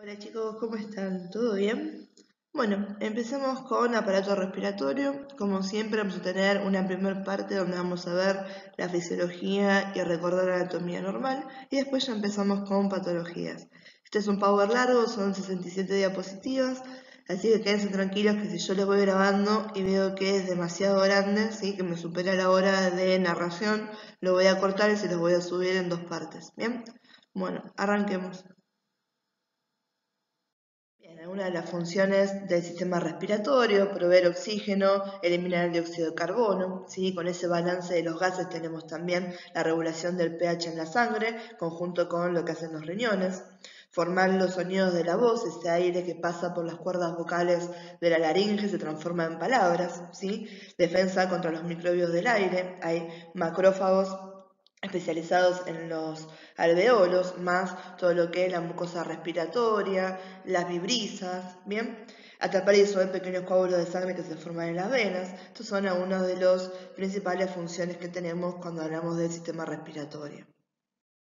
Hola chicos, ¿cómo están? ¿Todo bien? Bueno, empecemos con aparato respiratorio. Como siempre vamos a tener una primera parte donde vamos a ver la fisiología y recordar la anatomía normal y después ya empezamos con patologías. Este es un power largo, son 67 diapositivas, así que quédense tranquilos que si yo les voy grabando y veo que es demasiado grande, ¿sí? Que me supera la hora de narración, lo voy a cortar y se los voy a subir en dos partes, ¿bien? Bueno, arranquemos. Bien, una de las funciones del sistema respiratorio, proveer oxígeno, eliminar el dióxido de carbono, ¿sí? Con ese balance de los gases tenemos también la regulación del pH en la sangre, conjunto con lo que hacen los riñones, formar los sonidos de la voz, ese aire que pasa por las cuerdas vocales de la laringe se transforma en palabras, ¿sí? Defensa contra los microbios del aire, hay macrófagos especializados en los alveolos, más todo lo que es la mucosa respiratoria, las vibrisas, ¿bien? Atrapar y disolver pequeños coágulos de sangre que se forman en las venas. Estos son algunas de las principales funciones que tenemos cuando hablamos del sistema respiratorio.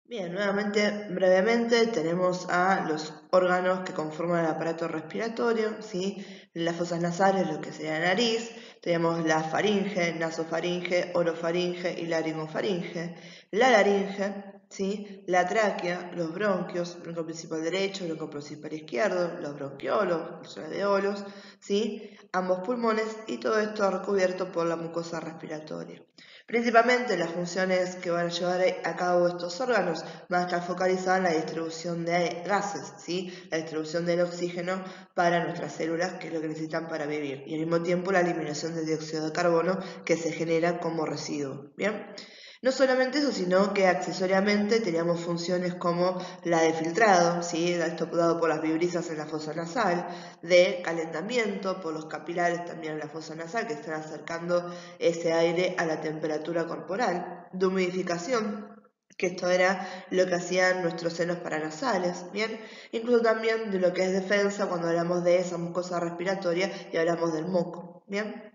Bien, nuevamente, brevemente, tenemos a los órganos que conforman el aparato respiratorio, ¿sí? Las fosas nasales, lo que sería la nariz, tenemos la faringe, nasofaringe, orofaringe y laringofaringe, la laringe, ¿sí? La tráquea, los bronquios, bronquio principal derecho, bronquio principal izquierdo, los bronquiolos, los alveolos, ¿sí? Ambos pulmones y todo esto recubierto por la mucosa respiratoria. Principalmente las funciones que van a llevar a cabo estos órganos van a estar focalizadas en la distribución de gases, ¿sí? La distribución del oxígeno para nuestras células, que es lo que necesitan para vivir, y al mismo tiempo la eliminación del dióxido de carbono que se genera como residuo. ¿Bien? No solamente eso, sino que accesoriamente teníamos funciones como la de filtrado, ¿sí? Esto dado por las vibrisas en la fosa nasal, de calentamiento por los capilares también en la fosa nasal que están acercando ese aire a la temperatura corporal, de humidificación, que esto era lo que hacían nuestros senos paranasales, ¿bien? Incluso también de lo que es defensa cuando hablamos de esa mucosa respiratoria y hablamos del moco, ¿bien?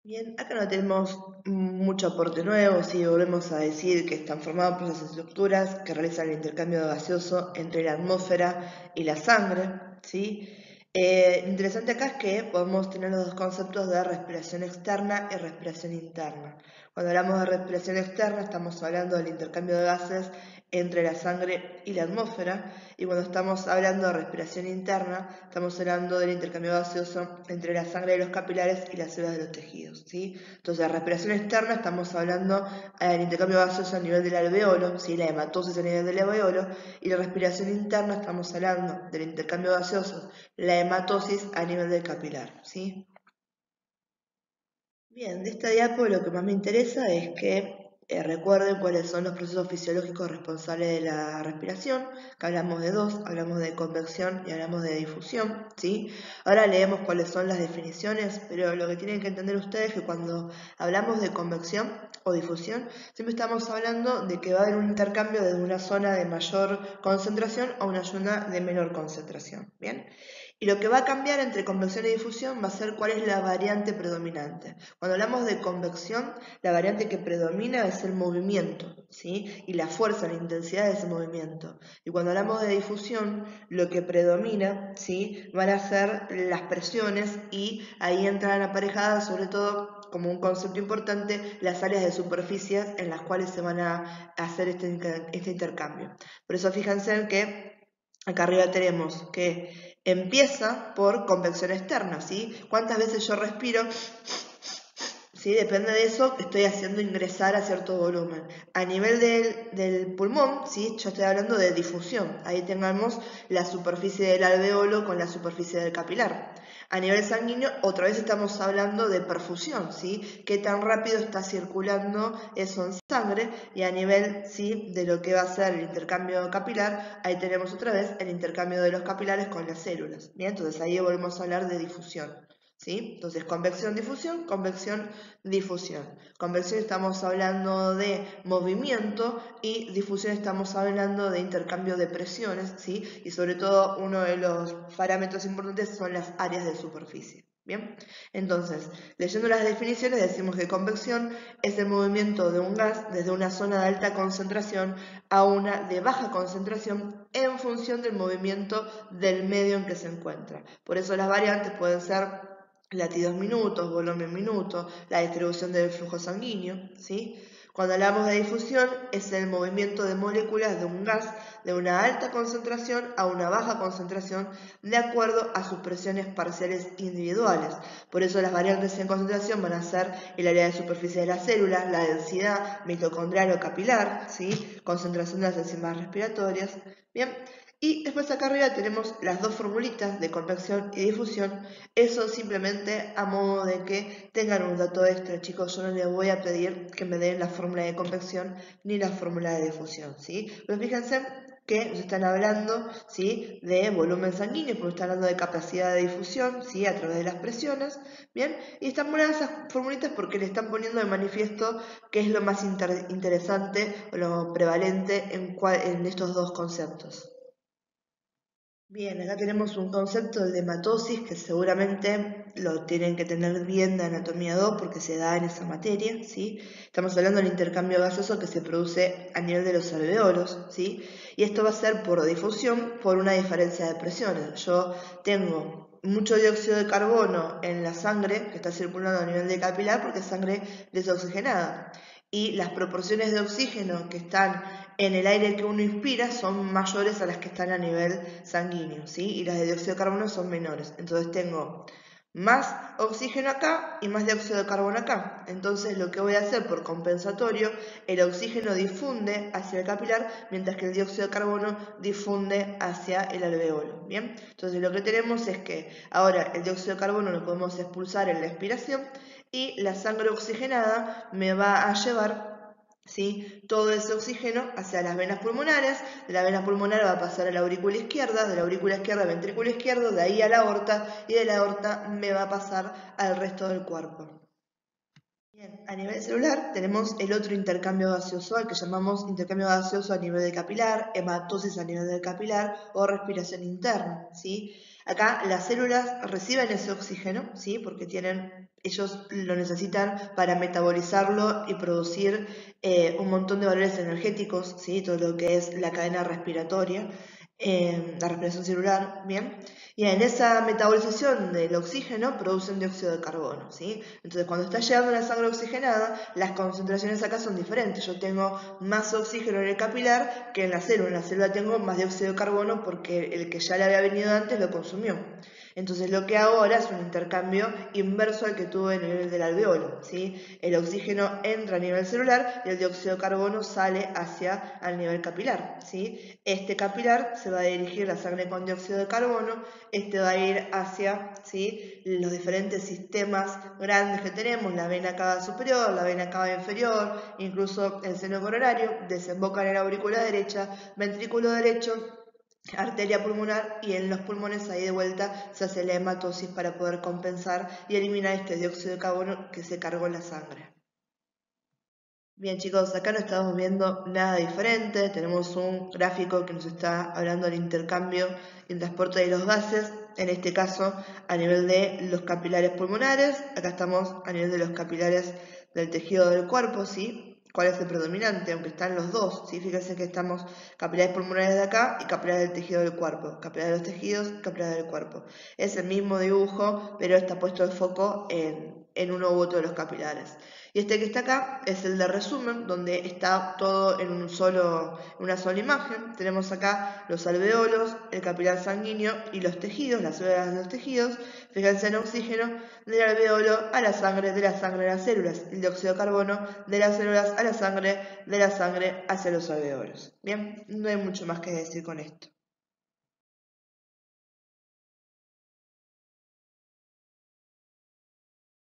Bien, acá no tenemos mucho aporte nuevo, sí, volvemos a decir que están formados por esas estructuras que realizan el intercambio gaseoso entre la atmósfera y la sangre, ¿sí? Interesante acá es que podemos tener los dos conceptos de respiración externa y respiración interna. Cuando hablamos de respiración externa estamos hablando del intercambio de gases entre la sangre y la atmósfera, y cuando estamos hablando de respiración interna estamos hablando del intercambio gaseoso entre la sangre de los capilares y las células de los tejidos, ¿sí? Entonces, respiración externa estamos hablando del intercambio gaseoso a nivel del alveolo, ¿sí? La hematosis a nivel del alveolo, y la respiración interna estamos hablando del intercambio gaseoso, la hematosis a nivel del capilar, ¿sí? Bien, de esta diapo lo que más me interesa es que recuerden cuáles son los procesos fisiológicos responsables de la respiración, que hablamos de dos, hablamos de convección y hablamos de difusión, ¿sí? Ahora leemos cuáles son las definiciones, pero lo que tienen que entender ustedes es que cuando hablamos de convección o difusión, siempre estamos hablando de que va a haber un intercambio desde una zona de mayor concentración a una zona de menor concentración, ¿bien? Y lo que va a cambiar entre convección y difusión va a ser cuál es la variante predominante. Cuando hablamos de convección, la variante que predomina es el movimiento, ¿sí? Y la fuerza, la intensidad de ese movimiento. Y cuando hablamos de difusión, lo que predomina, ¿sí? Van a ser las presiones y ahí entran aparejadas, sobre todo como un concepto importante, las áreas de superficie en las cuales se van a hacer este intercambio. Por eso fíjense en que acá arriba tenemos que empieza por convección externa, ¿sí? ¿Cuántas veces yo respiro? ¿Sí? Depende de eso, estoy haciendo ingresar a cierto volumen. A nivel del pulmón, ¿sí? Yo estoy hablando de difusión. Ahí tengamos la superficie del alveolo con la superficie del capilar. A nivel sanguíneo, otra vez estamos hablando de perfusión, ¿sí? Qué tan rápido está circulando eso en sangre. Y a nivel, ¿sí? De lo que va a ser el intercambio capilar, ahí tenemos otra vez el intercambio de los capilares con las células. ¿Bien? Entonces ahí volvemos a hablar de difusión. ¿Sí? Entonces, convección, difusión, convección, difusión. Convección estamos hablando de movimiento y difusión estamos hablando de intercambio de presiones, ¿sí? Y sobre todo uno de los parámetros importantes son las áreas de superficie. Bien, entonces, leyendo las definiciones decimos que convección es el movimiento de un gas desde una zona de alta concentración a una de baja concentración en función del movimiento del medio en que se encuentra. Por eso las variantes pueden ser latidos minutos, volumen minuto, la distribución del flujo sanguíneo, ¿sí? Cuando hablamos de difusión, es el movimiento de moléculas de un gas de una alta concentración a una baja concentración de acuerdo a sus presiones parciales individuales. Por eso las variantes en concentración van a ser el área de superficie de las células, la densidad mitocondrial o capilar, ¿sí? Concentración de las enzimas respiratorias. Bien. Y después acá arriba tenemos las dos formulitas de convección y difusión. Eso simplemente a modo de que tengan un dato extra, chicos. Yo no les voy a pedir que me den la fórmula de convección ni la fórmula de difusión, ¿sí? Pero fíjense que nos están hablando, ¿sí?, de volumen sanguíneo, porque están hablando de capacidad de difusión, ¿sí?, a través de las presiones, ¿bien? Y están poniendo esas formulitas porque le están poniendo de manifiesto qué es lo más interesante o lo prevalente en estos dos conceptos. Bien, acá tenemos un concepto de hematosis que seguramente lo tienen que tener bien de anatomía 2 porque se da en esa materia, ¿sí? Estamos hablando del intercambio gaseoso que se produce a nivel de los alveolos, ¿sí? Y esto va a ser por difusión por una diferencia de presiones. Yo tengo mucho dióxido de carbono en la sangre que está circulando a nivel de capilar porque es sangre desoxigenada. Y las proporciones de oxígeno que están en el aire que uno inspira son mayores a las que están a nivel sanguíneo, ¿sí? Y las de dióxido de carbono son menores. Entonces tengo más oxígeno acá y más dióxido de carbono acá. Entonces lo que voy a hacer por compensatorio, el oxígeno difunde hacia el capilar, mientras que el dióxido de carbono difunde hacia el alveolo, ¿bien? Entonces lo que tenemos es que ahora el dióxido de carbono lo podemos expulsar en la expiración y la sangre oxigenada me va a llevar, ¿sí?, todo ese oxígeno hacia las venas pulmonares. De la vena pulmonar va a pasar a la aurícula izquierda, de la aurícula izquierda al ventrículo izquierdo, de ahí a la aorta, y de la aorta me va a pasar al resto del cuerpo. Bien, a nivel celular tenemos el otro intercambio gaseoso, al que llamamos intercambio gaseoso a nivel de capilar, hematosis a nivel del capilar o respiración interna, ¿sí? Acá las células reciben ese oxígeno, ¿sí?, porque ellos lo necesitan para metabolizarlo y producir un montón de valores energéticos, ¿sí?, todo lo que es la cadena respiratoria, la respiración celular, ¿bien? Y en esa metabolización del oxígeno producen dióxido de carbono, ¿sí? Entonces cuando está llegando la sangre oxigenada, las concentraciones acá son diferentes. Yo tengo más oxígeno en el capilar que en la célula. En la célula tengo más dióxido de carbono porque el que ya le había venido antes lo consumió. Entonces lo que hago ahora es un intercambio inverso al que tuve a nivel del alveolo, ¿sí? El oxígeno entra a nivel celular y el dióxido de carbono sale hacia el nivel capilar, ¿sí? Este capilar se va a dirigir la sangre con dióxido de carbono, este va a ir hacia, ¿sí?, los diferentes sistemas grandes que tenemos, la vena cava superior, la vena cava inferior, incluso el seno coronario, desemboca en la aurícula derecha, ventrículo derecho, arteria pulmonar, y en los pulmones ahí de vuelta se hace la hematosis para poder compensar y eliminar este dióxido de carbono que se cargó en la sangre. Bien, chicos, acá no estamos viendo nada diferente. Tenemos un gráfico que nos está hablando del intercambio y el transporte de los gases, en este caso a nivel de los capilares pulmonares. Acá estamos a nivel de los capilares del tejido del cuerpo, ¿sí? ¿Cuál es el predominante? Aunque están los dos, ¿sí? Fíjense que estamos capilares pulmonares de acá y capilares del tejido del cuerpo. Capilares de los tejidos, capilares del cuerpo. Es el mismo dibujo, pero está puesto el foco en uno u otro de los capilares. Y este que está acá es el de resumen, donde está todo en una sola imagen. Tenemos acá los alveolos, el capilar sanguíneo y los tejidos, las células de los tejidos. Fíjense en oxígeno del alveolo a la sangre, de la sangre a las células. El dióxido de carbono de las células a la sangre, de la sangre hacia los alveolos. Bien, no hay mucho más que decir con esto.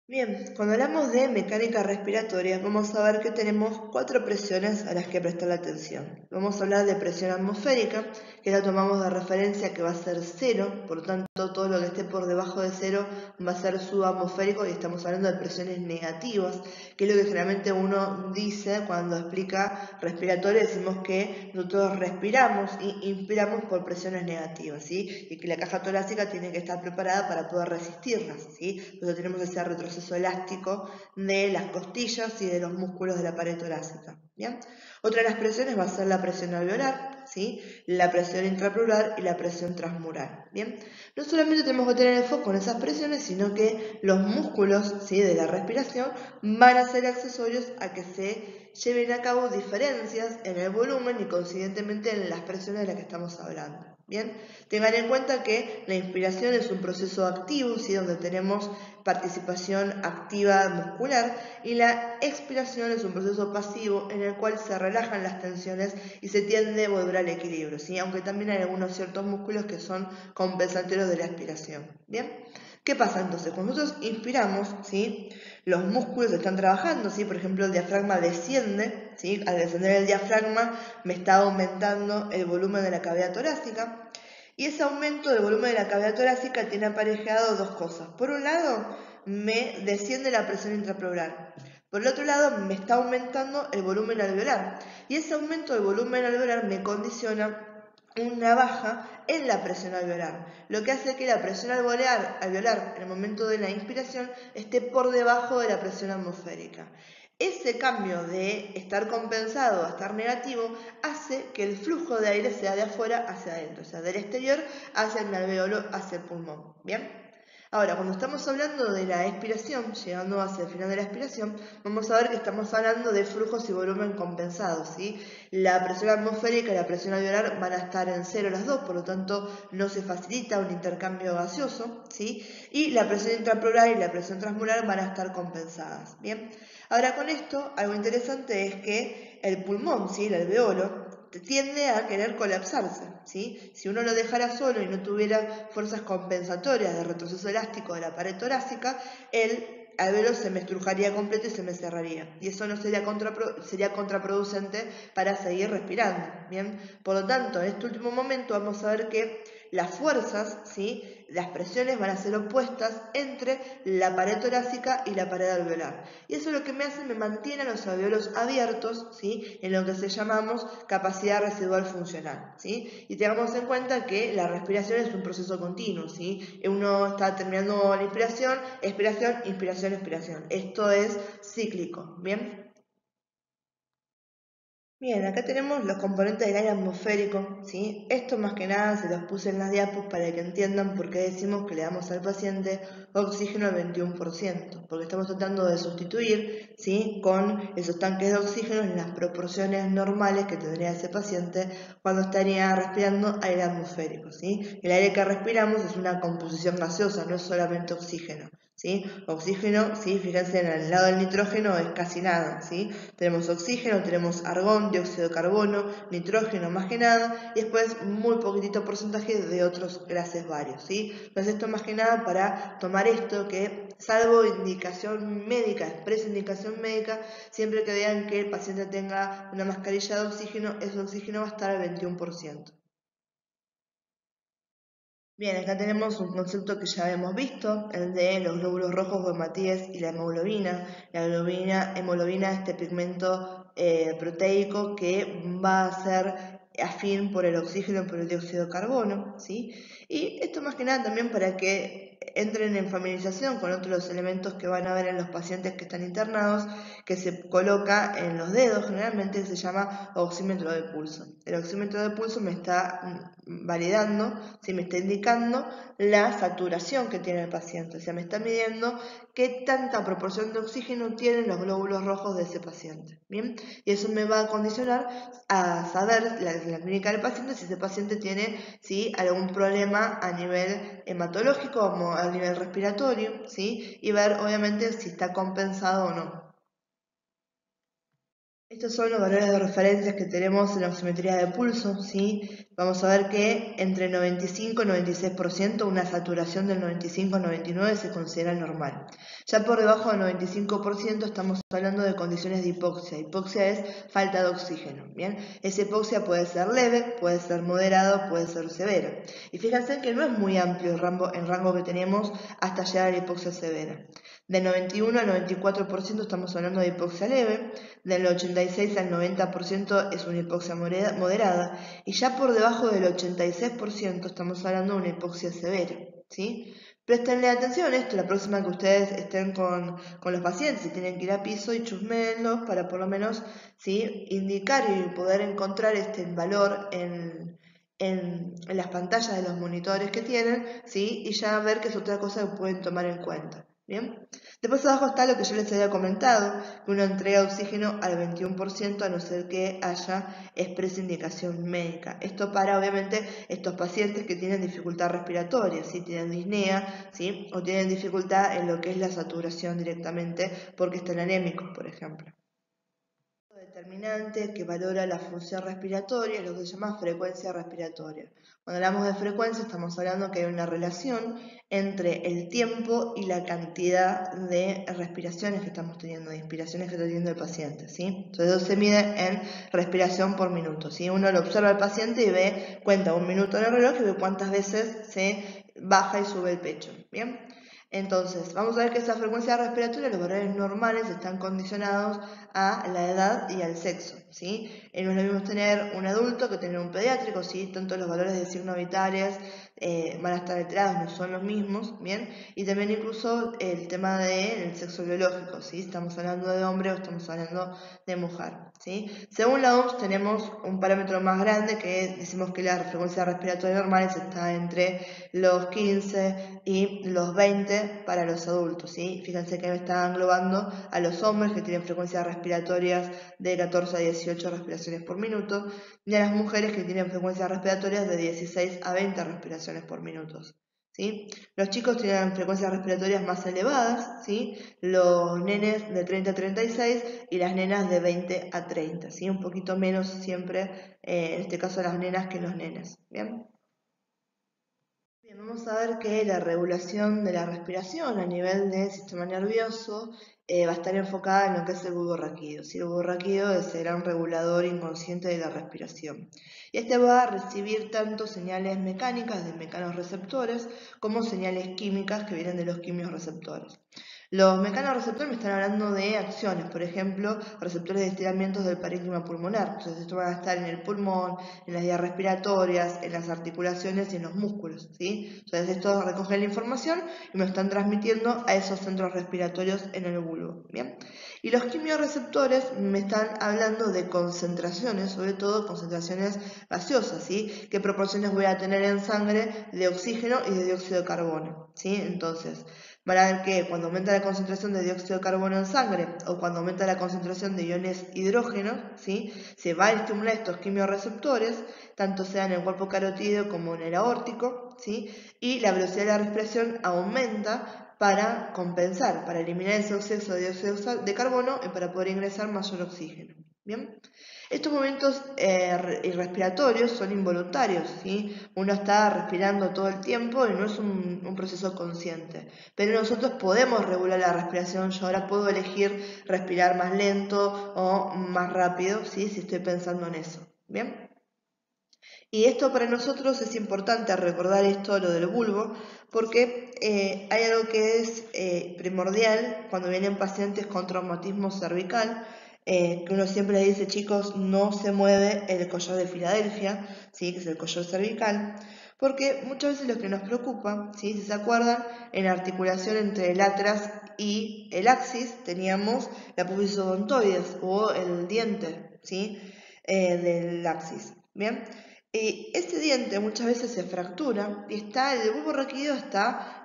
Bien, cuando hablamos de mecánica respiratoria, vamos a ver que tenemos 4 presiones a las que prestar la atención. Vamos a hablar de presión atmosférica, que la tomamos de referencia que va a ser 0, por lo tanto todo lo que esté por debajo de 0 va a ser subatmosférico y estamos hablando de presiones negativas, que es lo que generalmente uno dice cuando explica respiratorio, decimos que nosotros respiramos y inspiramos por presiones negativas, ¿sí? Y que la caja torácica tiene que estar preparada para poder resistirlas, ¿sí? Entonces tenemos ese retroceso elástico de las costillas y de los músculos de la pared torácica, ¿bien? Otra de las presiones va a ser la presión alveolar, ¿sí? La presión intrapleural y la presión transmural, ¿bien? No solamente tenemos que tener el foco en esas presiones, sino que los músculos, ¿sí?, de la respiración van a ser accesorios a que se lleven a cabo diferencias en el volumen y coincidentemente en las presiones de las que estamos hablando. Bien, tengan en cuenta que la inspiración es un proceso activo, ¿sí?, donde tenemos participación activa muscular, y la expiración es un proceso pasivo en el cual se relajan las tensiones y se tiende a volver al equilibrio, ¿sí?, aunque también hay algunos ciertos músculos que son compensatorios de la expiración. Bien, ¿qué pasa entonces? Cuando nosotros inspiramos, ¿sí?, los músculos están trabajando, ¿sí? Por ejemplo, el diafragma desciende, ¿sí? Al descender el diafragma me está aumentando el volumen de la cavidad torácica, y ese aumento del volumen de la cavidad torácica tiene aparejado dos cosas. Por un lado, me desciende la presión intrapleural. Por el otro lado, me está aumentando el volumen alveolar, y ese aumento del volumen alveolar me condiciona una baja en la presión alveolar, lo que hace que la presión alveolar en el momento de la inspiración esté por debajo de la presión atmosférica. Ese cambio de estar compensado a estar negativo hace que el flujo de aire sea de afuera hacia adentro, o sea, del exterior hacia el alveolo, hacia el pulmón. ¿Bien? Ahora, cuando estamos hablando de la expiración, llegando hacia el final de la expiración, vamos a ver que estamos hablando de flujos y volumen compensados, ¿sí? La presión atmosférica y la presión alveolar van a estar en 0 las dos, por lo tanto no se facilita un intercambio gaseoso, ¿sí? Y la presión intrapleural y la presión transmural van a estar compensadas, ¿bien? Ahora con esto, algo interesante es que el pulmón, ¿sí?, el alveolo, tiende a querer colapsarse, ¿sí? Si uno lo dejara solo y no tuviera fuerzas compensatorias de retroceso elástico de la pared torácica, el alveolo se me estrujaría completo y se me cerraría. Y eso no sería contraproducente para seguir respirando, ¿bien? Por lo tanto, en este último momento vamos a ver que las fuerzas, ¿sí?, las presiones van a ser opuestas entre la pared torácica y la pared alveolar. Y eso es lo que me mantiene a los alveolos abiertos, ¿sí?, en lo que se llamamos capacidad residual funcional, ¿sí? Y tengamos en cuenta que la respiración es un proceso continuo, ¿sí? Uno está terminando la inspiración, expiración, inspiración, expiración. Esto es cíclico, ¿bien? Bien, acá tenemos los componentes del aire atmosférico, ¿sí? Esto más que nada se los puse en las diapos para que entiendan por qué decimos que le damos al paciente oxígeno al 21%, porque estamos tratando de sustituir, ¿sí?, con esos tanques de oxígeno en las proporciones normales que tendría ese paciente cuando estaría respirando aire atmosférico, ¿sí? El aire que respiramos es una composición gaseosa, no es solamente oxígeno, ¿sí? Oxígeno, ¿sí?, fíjense, en el lado del nitrógeno es casi nada, ¿sí? Tenemos oxígeno, tenemos argón, dióxido de carbono, nitrógeno más que nada, y después muy poquitito porcentaje de otros gases varios, ¿sí? Entonces esto más que nada para tomar esto que, salvo indicación médica, expresa indicación médica, siempre que vean que el paciente tenga una mascarilla de oxígeno, ese oxígeno va a estar al 21%. Bien, acá tenemos un concepto que ya hemos visto, el de los glóbulos rojos o hematíes y la hemoglobina. La hemoglobina es este pigmento proteico que va a ser afín por el oxígeno y por el dióxido de carbono, ¿sí? Y esto más que nada también para que entren en familiarización con otros elementos que van a ver en los pacientes que están internados, que se coloca en los dedos, generalmente se llama oxímetro de pulso. El oxímetro de pulso me está validando, si me está indicando la saturación que tiene el paciente, o sea, me está midiendo qué tanta proporción de oxígeno tienen los glóbulos rojos de ese paciente, ¿bien? Y eso me va a condicionar a saber la clínica del paciente si ese paciente tiene, ¿sí?, algún problema a nivel hematológico o a nivel respiratorio, ¿sí?, y ver obviamente si está compensado o no. Estos son los valores de referencia que tenemos en la oximetría de pulso, ¿sí? Vamos a ver que entre 95 y 96%, una saturación del 95-99% se considera normal. Ya por debajo del 95% estamos hablando de condiciones de hipoxia. Hipoxia es falta de oxígeno, ¿bien? Esa hipoxia puede ser leve, puede ser moderada, puede ser severa. Y fíjense que no es muy amplio el rango que tenemos hasta llegar a la hipoxia severa. Del 91 al 94% estamos hablando de hipoxia leve, del 86 al 90% es una hipoxia moderada, y ya por debajo del 86% estamos hablando de una hipoxia severa, ¿sí? Préstenle atención a esto la próxima que ustedes estén con los pacientes, si tienen que ir a piso, y chusmeenlos para por lo menos, ¿sí?, indicar y poder encontrar este valor en las pantallas de los monitores que tienen, ¿sí?, y ya ver que es otra cosa que pueden tomar en cuenta. ¿Bien? Después abajo está lo que yo les había comentado, que uno entrega oxígeno al 21% a no ser que haya expresa indicación médica. Esto para, obviamente, estos pacientes que tienen dificultad respiratoria, ¿sí?, tienen disnea, ¿sí?, o tienen dificultad en lo que es la saturación directamente porque están anémicos, por ejemplo. Determinante que valora la función respiratoria es lo que se llama frecuencia respiratoria. Cuando hablamos de frecuencia estamos hablando que hay una relación entre el tiempo y la cantidad de respiraciones que estamos teniendo, de inspiraciones que está teniendo el paciente, ¿sí? Entonces eso se mide en respiración por minuto, ¿sí? Uno lo observa al paciente y cuenta un minuto en el reloj y ve cuántas veces se baja y sube el pecho, ¿bien? Entonces, vamos a ver que esa frecuencia respiratoria, los valores normales están condicionados a la edad y al sexo, ¿sí? No es lo mismo tener un adulto que tener un pediátrico, ¿sí? Tanto los valores de signos vitales van a estar alterados, no son los mismos, ¿bien? Y también incluso el tema del sexo biológico, ¿sí? Estamos hablando de hombre o estamos hablando de mujer, ¿sí? Según la OMS tenemos un parámetro más grande que decimos que la frecuencia respiratoria normal está entre los 15 y los 20 para los adultos, ¿sí? Fíjense que me está englobando a los hombres que tienen frecuencias respiratorias de 14 a 18 respiraciones por minuto y a las mujeres que tienen frecuencias respiratorias de 16 a 20 respiraciones por minuto, ¿sí? Los chicos tienen frecuencias respiratorias más elevadas, ¿sí? Los nenes de 30 a 36 y las nenas de 20 a 30, ¿sí? Un poquito menos siempre, en este caso las nenas que los nenes, ¿bien? Bien, vamos a ver que la regulación de la respiración a nivel del sistema nervioso va a estar enfocada en lo que es el bulbo raquídeo. Si el bulbo raquídeo es el gran regulador inconsciente de la respiración. Y este va a recibir tanto señales mecánicas de mecanorreceptores como señales químicas que vienen de los quimiorreceptores. Los mecanorreceptores me están hablando de acciones, por ejemplo, receptores de estiramientos del parénquima pulmonar. Entonces, estos van a estar en el pulmón, en las vías respiratorias, en las articulaciones y en los músculos, ¿sí? Entonces, estos recogen la información y me están transmitiendo a esos centros respiratorios en el bulbo, ¿bien? Y los quimiorreceptores me están hablando de concentraciones, sobre todo concentraciones gaseosas, ¿sí? ¿Qué proporciones voy a tener en sangre de oxígeno y de dióxido de carbono? ¿Sí? Entonces, van a ver que cuando aumenta la concentración de dióxido de carbono en sangre o cuando aumenta la concentración de iones hidrógeno, ¿sí?, se van a estimular estos quimiorreceptores, tanto sea en el cuerpo carotídeo como en el aórtico, ¿sí?, y la velocidad de la respiración aumenta para compensar, para eliminar ese exceso de dióxido de carbono y para poder ingresar mayor oxígeno. ¿Bien? Estos movimientos respiratorios son involuntarios, ¿sí? Uno está respirando todo el tiempo y no es un proceso consciente. Pero nosotros podemos regular la respiración. Yo ahora puedo elegir respirar más lento o más rápido, ¿sí?, si estoy pensando en eso. ¿Bien? Y esto para nosotros es importante recordar esto, lo del bulbo, porque hay algo que es primordial cuando vienen pacientes con traumatismo cervical, que uno siempre le dice, chicos, no se mueve el collar de Filadelfia, ¿sí?, que es el collar cervical, porque muchas veces lo que nos preocupa, ¿sí?, si se acuerdan, en la articulación entre el atras y el axis teníamos la apófisis odontoides o el diente, ¿sí?, del axis, ¿bien? Este diente muchas veces se fractura y el bulbo raquídeo está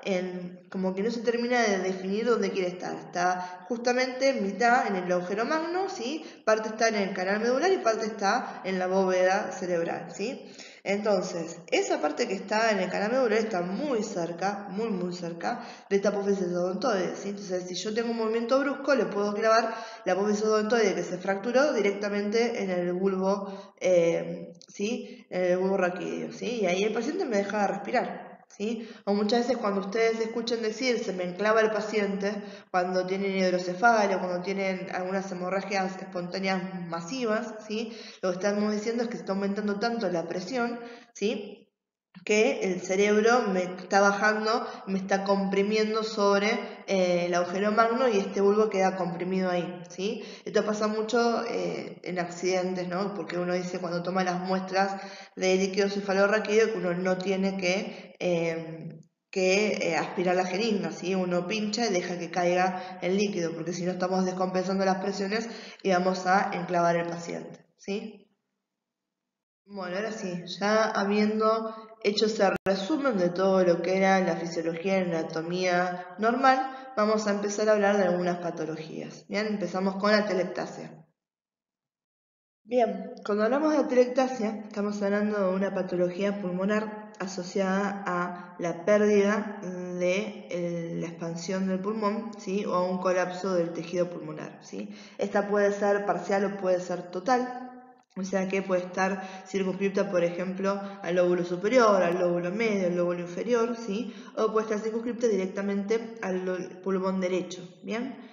como que no se termina de definir dónde quiere estar. Está justamente en mitad en el agujero magno, ¿sí? Parte está en el canal medular y parte está en la bóveda cerebral, ¿sí? Entonces, esa parte que está en el canal medular está muy cerca, muy cerca de esta apófisis odontoide, ¿sí? Entonces, si yo tengo un movimiento brusco, le puedo clavar la apófisis odontoide que se fracturó directamente en el bulbo, ¿sí? En el bulbo raquídeo, ¿sí? Y ahí el paciente me deja de respirar. ¿Sí? O muchas veces cuando ustedes escuchen decir se me enclava el paciente, cuando tienen hidrocefalia, cuando tienen algunas hemorragias espontáneas masivas, ¿sí? Lo que estamos diciendo es que se está aumentando tanto la presión, ¿sí? Que el cerebro me está bajando, me está comprimiendo sobre el agujero magno y este bulbo queda comprimido ahí, ¿sí? Esto pasa mucho en accidentes, ¿no? Porque uno dice cuando toma las muestras de líquido cefalorraquídeo que uno no tiene que aspirar la jeringa, ¿sí? Uno pincha y deja que caiga el líquido, porque si no estamos descompensando las presiones y vamos a enclavar el paciente, ¿sí? Bueno, ahora sí, ya habiendo hecho ese resumen de todo lo que era la fisiología y la anatomía normal, vamos a empezar a hablar de algunas patologías. Bien, empezamos con la atelectasia. Bien, cuando hablamos de atelectasia, estamos hablando de una patología pulmonar asociada a la pérdida de la expansión del pulmón, ¿sí? O a un colapso del tejido pulmonar, ¿sí? Esta puede ser parcial o puede ser total. O sea que puede estar circunscripta, por ejemplo, al lóbulo superior, al lóbulo medio, al lóbulo inferior, ¿sí? O puede estar circunscripta directamente al pulmón derecho, ¿bien?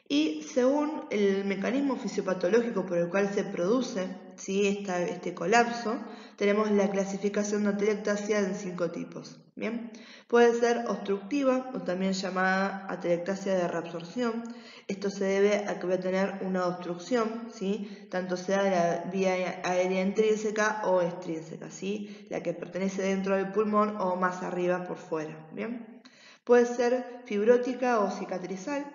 Y según el mecanismo fisiopatológico por el cual se produce, ¿sí? este colapso, tenemos la clasificación de atelectasia en 5 tipos, ¿bien? Puede ser obstructiva o también llamada atelectasia de reabsorción. Esto se debe a que voy a tener una obstrucción, ¿sí? Tanto sea de la vía aérea intrínseca o extrínseca, ¿sí? La que pertenece dentro del pulmón o más arriba por fuera, ¿bien? Puede ser fibrótica o cicatrizal.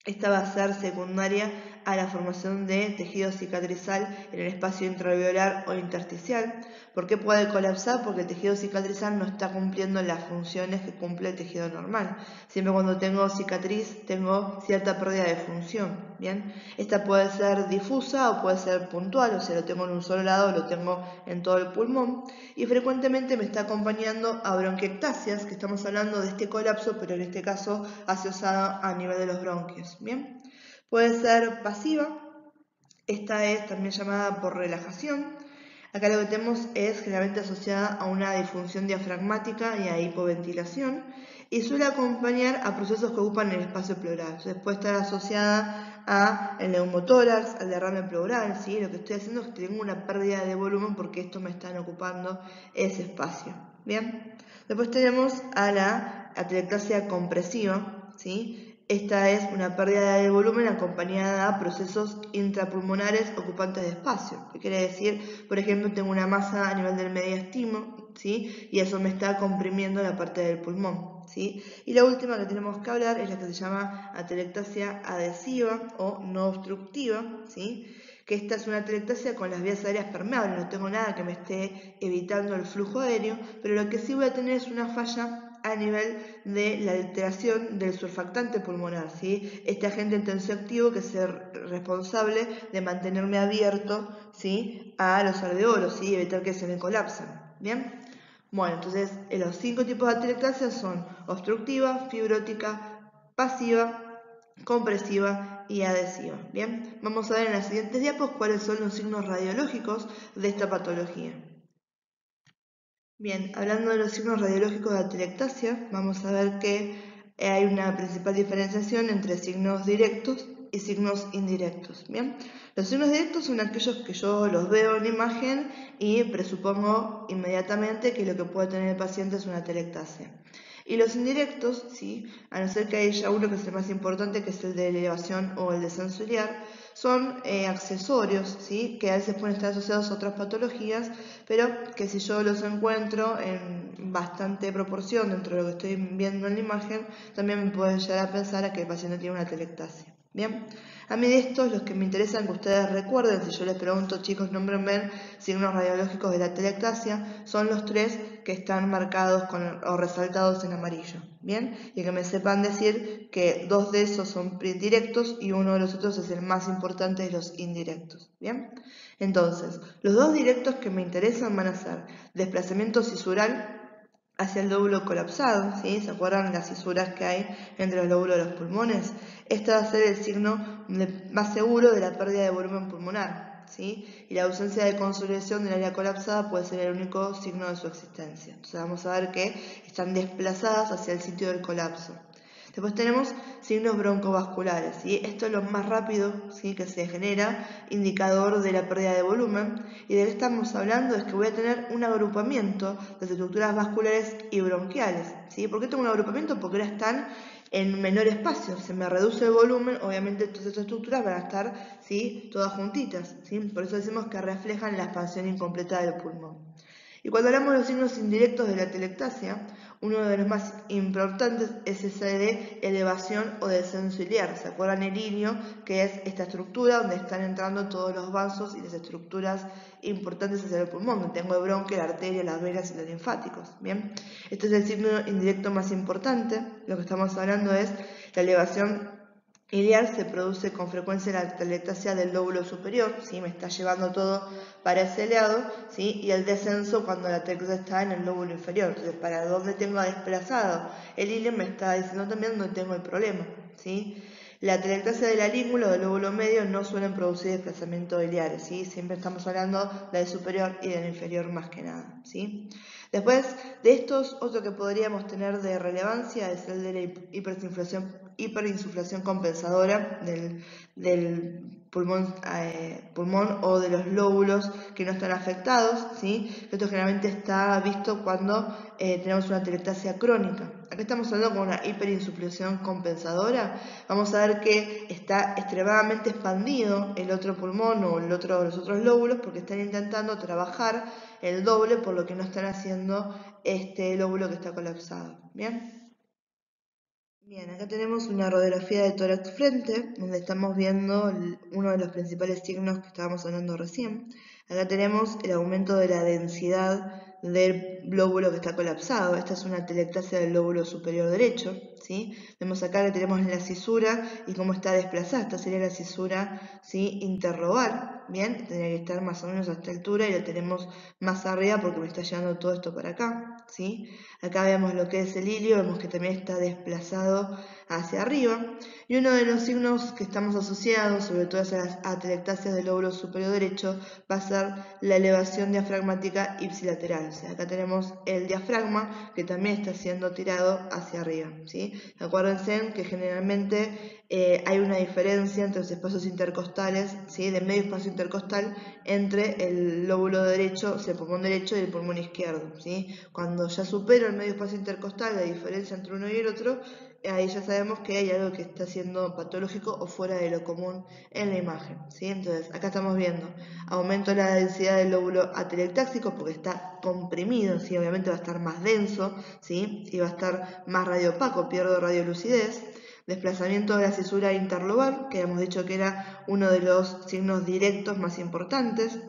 Esta va a ser secundaria a la formación de tejido cicatrizal en el espacio intraalveolar o intersticial. ¿Por qué puede colapsar? Porque el tejido cicatrizal no está cumpliendo las funciones que cumple el tejido normal. Siempre cuando tengo cicatriz tengo cierta pérdida de función. ¿Bien? Esta puede ser difusa o puede ser puntual, o sea, lo tengo en un solo lado o lo tengo en todo el pulmón. Y frecuentemente me está acompañando a bronquiectasias, que estamos hablando de este colapso, pero en este caso asociado a nivel de los bronquios. ¿Bien? Puede ser pasiva, esta es también llamada por relajación. Acá lo que tenemos es generalmente asociada a una disfunción diafragmática y a hipoventilación y suele acompañar a procesos que ocupan el espacio pleural. Entonces puede estar asociada al neumotórax, al derrame pleural, ¿sí? Lo que estoy haciendo es que tengo una pérdida de volumen porque esto me están ocupando ese espacio. ¿Bien? Después tenemos a la atelectasia compresiva, ¿sí? Esta es una pérdida de volumen acompañada a procesos intrapulmonares ocupantes de espacio. ¿Qué quiere decir? Por ejemplo, tengo una masa a nivel del mediastino, ¿sí? Y eso me está comprimiendo la parte del pulmón, ¿sí? Y la última que tenemos que hablar es la que se llama atelectasia adhesiva o no obstructiva, ¿sí? Que esta es una atelectasia con las vías aéreas permeables, no tengo nada que me esté evitando el flujo aéreo, pero lo que sí voy a tener es una falla a nivel de la alteración del surfactante pulmonar, ¿sí? Este agente tensioactivo que es responsable de mantenerme abierto, ¿sí? A los alveolos, ¿sí? Y evitar que se me colapsen, ¿bien? Bueno, entonces los 5 tipos de atelectasia son obstructiva, fibrótica, pasiva, compresiva y adhesiva. Bien, vamos a ver en las siguientes diapos cuáles son los signos radiológicos de esta patología. Bien, hablando de los signos radiológicos de atelectasia, vamos a ver que hay una principal diferenciación entre signos directos y signos indirectos. Bien, los signos directos son aquellos que yo los veo en la imagen y presupongo inmediatamente que lo que puede tener el paciente es una atelectasia. Y los indirectos, ¿sí? A no ser que haya uno que es el más importante, que es el de elevación o el descenso iliar, son accesorios, ¿sí? Que a veces pueden estar asociados a otras patologías, pero que si yo los encuentro en bastante proporción dentro de lo que estoy viendo en la imagen, también me puede llegar a pensar a que el paciente tiene una atelectasia. Bien, a mí de estos, los que me interesan que ustedes recuerden, si yo les pregunto, chicos, nómbrenme signos radiológicos de la atelectasia, son los 3 que están marcados o resaltados en amarillo. Bien, y que me sepan decir que 2 de esos son directos y uno de los otros es el más importante de los indirectos. Bien, entonces, los 2 directos que me interesan van a ser desplazamiento cisural hacia el lóbulo colapsado, ¿sí? ¿Se acuerdan las cisuras que hay entre los lóbulos de los pulmones? Este va a ser el signo más seguro de la pérdida de volumen pulmonar, ¿sí? Y la ausencia de consolidación del área colapsada puede ser el único signo de su existencia. Entonces vamos a ver que están desplazadas hacia el sitio del colapso. Después tenemos signos broncovasculares, ¿sí? Esto es lo más rápido, ¿sí?, que se genera, indicador de la pérdida de volumen. Y de lo que estamos hablando es que voy a tener un agrupamiento de estructuras vasculares y bronquiales, ¿sí? ¿Por qué tengo un agrupamiento? Porque ahora están en menor espacio, se me reduce el volumen, obviamente todas estas estructuras van a estar, ¿sí?, todas juntitas, ¿sí? Por eso decimos que reflejan la expansión incompleta del pulmón. Y cuando hablamos de los signos indirectos de la atelectasia, uno de los más importantes es ese de elevación o descenso iliar. ¿Se acuerdan el ilio? Que es esta estructura donde están entrando todos los vasos y las estructuras importantes hacia el pulmón, donde tengo el bronquio, la arteria, las venas y los linfáticos. Bien, este es el signo indirecto más importante. Lo que estamos hablando es la elevación iliar se produce con frecuencia en la atelectasia del lóbulo superior, ¿sí? Me está llevando todo para ese lado, ¿sí? Y el descenso cuando la atelectasia está en el lóbulo inferior. Entonces, para dónde tengo desplazado el ilio me está diciendo también dónde tengo el problema, ¿sí? La atelectasia de la lígula o del lóbulo medio no suelen producir desplazamiento iliares, ¿sí? Siempre estamos hablando del superior y del inferior más que nada, ¿sí? Después de estos, otro que podríamos tener de relevancia es el de la hiperinsuflación compensadora del pulmón o de los lóbulos que no están afectados, ¿sí? Esto generalmente está visto cuando tenemos una atelectasia crónica. Acá estamos hablando con una hiperinsuflación compensadora. Vamos a ver que está extremadamente expandido el otro pulmón o los otros lóbulos porque están intentando trabajar el doble por lo que no están haciendo este lóbulo que está colapsado. ¿Bien? Bien, acá tenemos una radiografía de tórax frente, donde estamos viendo uno de los principales signos que estábamos hablando recién. Acá tenemos el aumento de la densidad del lóbulo que está colapsado. Esta es una atelectasia del lóbulo superior derecho, ¿sí? Vemos acá que tenemos la cisura y cómo está desplazada. Esta sería la cisura, ¿sí?, interrogal, ¿bien? Tendría que estar más o menos a esta altura y la tenemos más arriba porque me está llevando todo esto para acá, ¿sí? Acá vemos lo que es el ilio, vemos que también está desplazado hacia arriba. Y uno de los signos que estamos asociados, sobre todo a las atelectasias del lóbulo superior derecho, va a ser la elevación diafragmática ipsilateral. O sea, acá tenemos el diafragma que también está siendo tirado hacia arriba, ¿sí? Acuérdense que generalmente hay una diferencia entre los espacios intercostales, ¿sí?, de medio espacio intercostal entre el lóbulo derecho, o sea, el pulmón derecho y el pulmón izquierdo, ¿sí? Cuando ya supero el medio espacio intercostal, la diferencia entre uno y el otro, ahí ya sabemos que hay algo que está siendo patológico o fuera de lo común en la imagen, ¿sí? Entonces, acá estamos viendo aumento de la densidad del lóbulo atelectásico porque está comprimido, ¿sí? Obviamente va a estar más denso, ¿sí? Y va a estar más radiopaco, pierdo radiolucidez. Desplazamiento de la cisura interlobar, que habíamos dicho que era uno de los signos directos más importantes.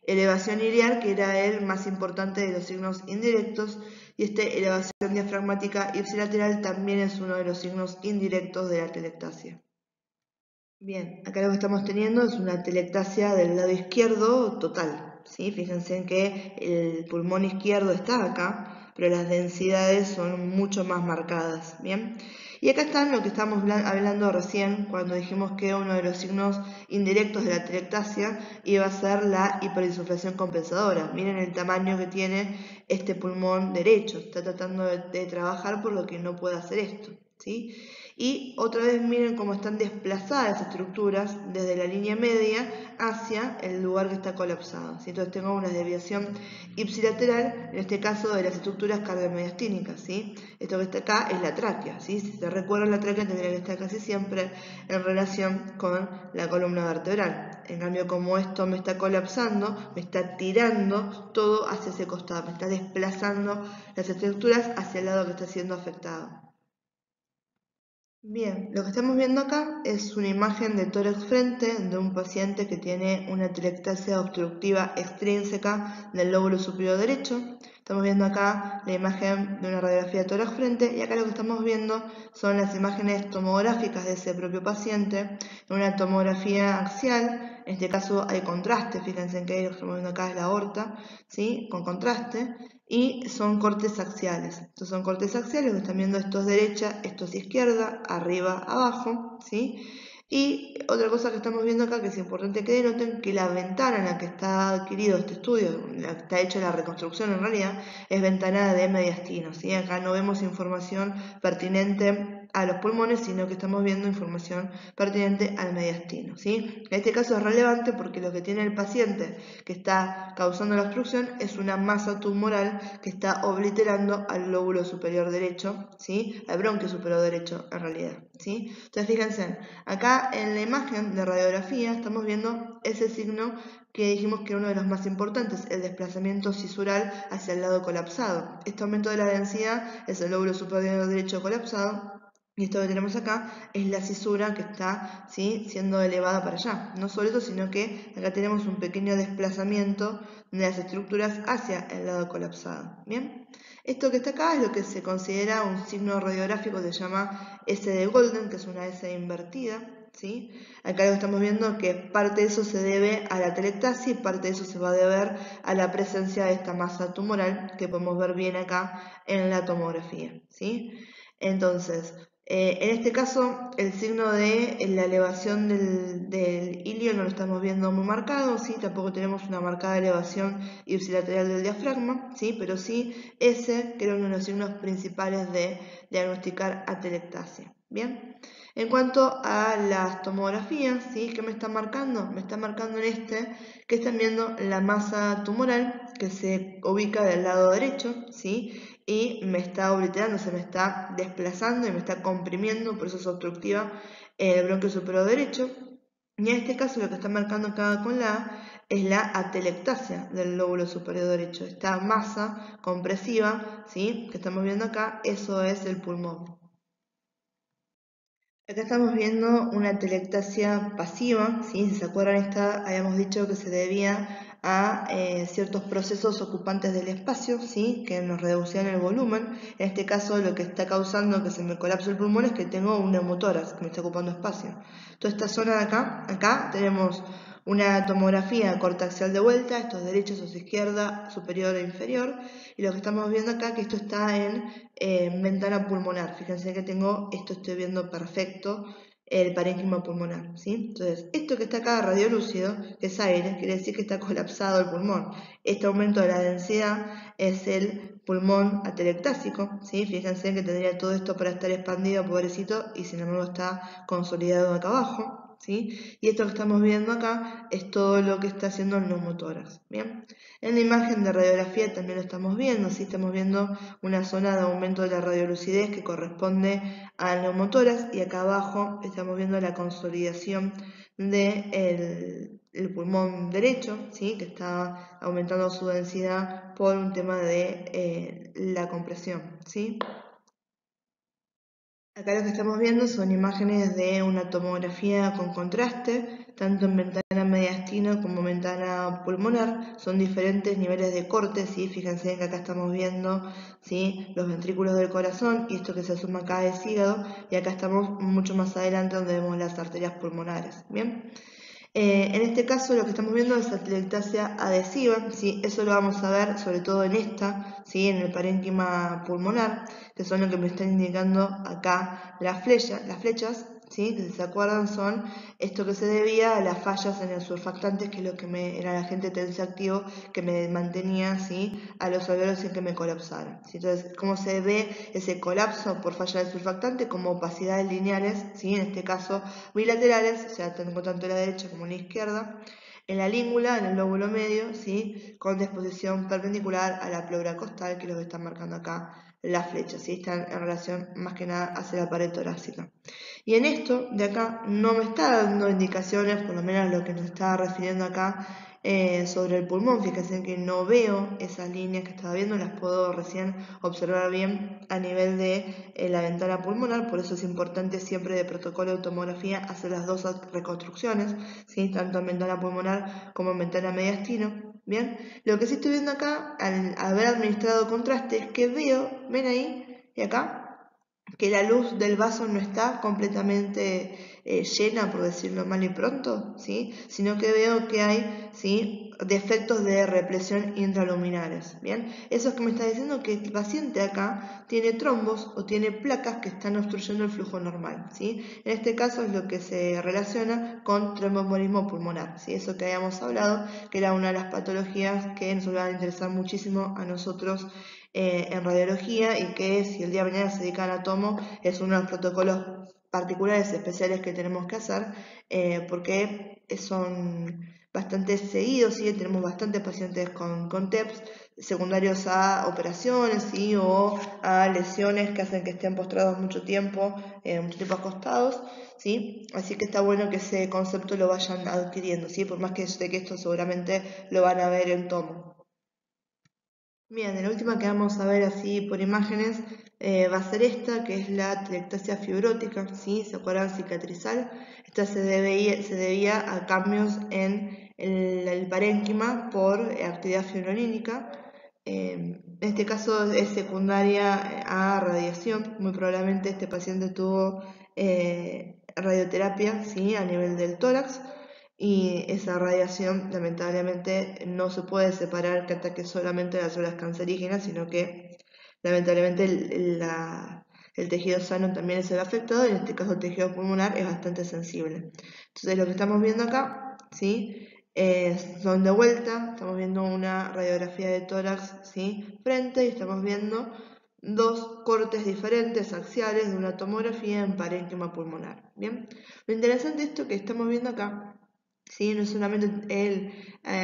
Elevación iliar, que era el más importante de los signos indirectos, y esta elevación diafragmática ipsilateral también es uno de los signos indirectos de la atelectasia. Bien, acá lo que estamos teniendo es una atelectasia del lado izquierdo total, ¿sí? Fíjense en que el pulmón izquierdo está acá, pero las densidades son mucho más marcadas, ¿bien? Y acá están lo que estamos hablando recién cuando dijimos que uno de los signos indirectos de la atelectasia iba a ser la hiperinsuflación compensadora. Miren el tamaño que tiene este pulmón derecho, está tratando de trabajar por lo que no puede hacer esto, ¿sí? Y otra vez miren cómo están desplazadas estructuras desde la línea media hacia el lugar que está colapsado, ¿sí? Entonces tengo una desviación ipsilateral, en este caso de las estructuras cardiomediastínicas, ¿sí? Esto que está acá es la tráquea, ¿sí? Si se recuerdan, la tráquea tendría que estar casi siempre en relación con la columna vertebral. En cambio, como esto me está colapsando, me está tirando todo hacia ese costado, me está desplazando las estructuras hacia el lado que está siendo afectado. Bien, lo que estamos viendo acá es una imagen de tórax frente de un paciente que tiene una atelectasia obstructiva extrínseca del lóbulo superior derecho. Estamos viendo acá la imagen de una radiografía de tórax frente y acá lo que estamos viendo son las imágenes tomográficas de ese propio paciente, una tomografía axial. En este caso hay contraste, fíjense en que lo que estamos viendo acá es la aorta, ¿sí? Con contraste. Y son cortes axiales. Estos son cortes axiales, lo que están viendo esto es derecha, esto es izquierda, arriba, abajo, ¿sí? Y otra cosa que estamos viendo acá que es importante que denoten que la ventana en la que está adquirido este estudio, en la que está hecha la reconstrucción en realidad, es ventana de mediastino, ¿sí? Acá no vemos información pertinente a los pulmones, sino que estamos viendo información pertinente al mediastino, ¿sí? En este caso es relevante porque lo que tiene el paciente que está causando la obstrucción es una masa tumoral que está obliterando al lóbulo superior derecho, ¿sí? Al bronquio superior derecho en realidad, ¿sí? Entonces fíjense, acá en la imagen de radiografía estamos viendo ese signo que dijimos que era uno de los más importantes, el desplazamiento cisural hacia el lado colapsado. Este aumento de la densidad es el lóbulo superior derecho colapsado. Y esto que tenemos acá es la cisura que está, ¿sí?, siendo elevada para allá. No solo eso, sino que acá tenemos un pequeño desplazamiento de las estructuras hacia el lado colapsado. ¿Bien? Esto que está acá es lo que se considera un signo radiográfico que se llama S de Golden, que es una S invertida. ¿Sí? Acá lo que estamos viendo que parte de eso se debe a la atelectasia y parte de eso se va a deber a la presencia de esta masa tumoral que podemos ver bien acá en la tomografía. ¿Sí? Entonces, en este caso, el signo de la elevación del ilio no lo estamos viendo muy marcado, ¿sí? Tampoco tenemos una marcada elevación ipsilateral del diafragma, ¿sí? Pero sí ese que era uno de los signos principales de diagnosticar atelectasia. ¿Bien? En cuanto a las tomografías, ¿sí? ¿Qué me está marcando? Me está marcando en este que están viendo la masa tumoral que se ubica del lado derecho, ¿sí? Y me está obliterando, se me está desplazando y me está comprimiendo, por eso es obstructiva, el bronquio superior derecho. Y en este caso lo que está marcando acá con la A es la atelectasia del lóbulo superior derecho. Esta masa compresiva, ¿sí?, que estamos viendo acá, eso es el pulmón. Acá estamos viendo una atelectasia pasiva, ¿sí? Si se acuerdan, habíamos dicho que se debía a ciertos procesos ocupantes del espacio, ¿sí?, que nos reducían el volumen. En este caso lo que está causando que se me colapse el pulmón es que tengo un neumotórax que me está ocupando espacio. Toda esta zona de acá tenemos una tomografía corte axial de vuelta, esto es derecha, esto es izquierda, superior e inferior, y lo que estamos viendo acá que esto está en ventana pulmonar. Fíjense que tengo, esto estoy viendo perfecto, el parénquima pulmonar, ¿sí? Entonces, esto que está acá radiolúcido, que es aire, quiere decir que está colapsado el pulmón. Este aumento de la densidad es el pulmón atelectásico, ¿sí? Fíjense que tendría todo esto para estar expandido, pobrecito, y sin embargo está consolidado acá abajo. ¿Sí? Y esto que estamos viendo acá es todo lo que está haciendo el neumotórax. ¿Bien? En la imagen de radiografía también lo estamos viendo, ¿sí? Estamos viendo una zona de aumento de la radiolucidez que corresponde al neumotórax y acá abajo estamos viendo la consolidación del pulmón derecho, ¿sí?, que está aumentando su densidad por un tema de la compresión. ¿Sí? Acá lo que estamos viendo son imágenes de una tomografía con contraste, tanto en ventana mediastina como en ventana pulmonar. Son diferentes niveles de corte, ¿sí? Fíjense que acá estamos viendo, ¿sí?, los ventrículos del corazón y esto que se suma acá es hígado, y acá estamos mucho más adelante donde vemos las arterias pulmonares. ¿Bien? En este caso lo que estamos viendo es atelectasia adhesiva, ¿sí? Eso lo vamos a ver sobre todo en esta, ¿sí?, en el parénquima pulmonar, que son lo que me están indicando acá las flechas, ¿sí?, que si se acuerdan son esto que se debía a las fallas en el surfactante, que es lo que era el agente tensioactivo que me mantenía, ¿sí?, a los alveolos sin que me colapsaran. ¿Sí? Entonces, ¿cómo se ve ese colapso por falla del surfactante? Como opacidades lineales, ¿sí?, en este caso bilaterales, o sea, tengo tanto la derecha como la izquierda, en la língula, en el lóbulo medio, ¿sí?, con disposición perpendicular a la pleura costal, que es lo que están marcando acá las flechas, ¿sí?, están en relación más que nada hacia la pared torácica. Y en esto de acá no me está dando indicaciones, por lo menos lo que nos está refiriendo acá sobre el pulmón. Fíjense que no veo esas líneas que estaba viendo, las puedo recién observar bien a nivel de la ventana pulmonar, por eso es importante siempre de protocolo de tomografía hacer las dos reconstrucciones, ¿sí? Tanto en ventana pulmonar como en ventana mediastino. Bien, lo que sí estoy viendo acá, al haber administrado contraste, es que veo, ven ahí y acá, que la luz del vaso no está completamente llena, por decirlo mal y pronto, ¿sí? Sino que veo que hay, ¿sí?, defectos de represión intraluminares, ¿bien? Eso es que me está diciendo que el paciente acá tiene trombos o tiene placas que están obstruyendo el flujo normal, ¿sí? En este caso es lo que se relaciona con tromboembolismo pulmonar, ¿sí? Eso que habíamos hablado, que era una de las patologías que nos van a interesar muchísimo a nosotros en radiología, y que si el día de mañana se dedican a tomo es uno de los protocolos particulares especiales que tenemos que hacer, porque son bastante seguidos, ¿sí? Tenemos bastantes pacientes con TEPS secundarios a operaciones, ¿sí?, o a lesiones que hacen que estén postrados mucho tiempo acostados, ¿sí? Así que está bueno que ese concepto lo vayan adquiriendo, ¿sí? Por más que yo sé que esto seguramente lo van a ver en tomo. Bien, la última que vamos a ver así por imágenes va a ser esta, que es la atelectasia fibrótica, ¿sí? ¿Se acuerdan? Cicatrizal. Esta se debía a cambios en el parénquima por actividad fibronínica. En este caso es secundaria a radiación. Muy probablemente este paciente tuvo radioterapia, ¿sí?, a nivel del tórax. Y esa radiación lamentablemente no se puede separar que ataque solamente las células cancerígenas, sino que lamentablemente el tejido sano también se ve afectado, y en este caso el tejido pulmonar es bastante sensible. Entonces lo que estamos viendo acá, ¿sí?, son de vuelta, estamos viendo una radiografía de tórax, ¿sí?, frente, y estamos viendo dos cortes diferentes axiales de una tomografía en parénquima pulmonar. Bien, lo interesante de esto que estamos viendo acá, ¿sí?, no es solamente el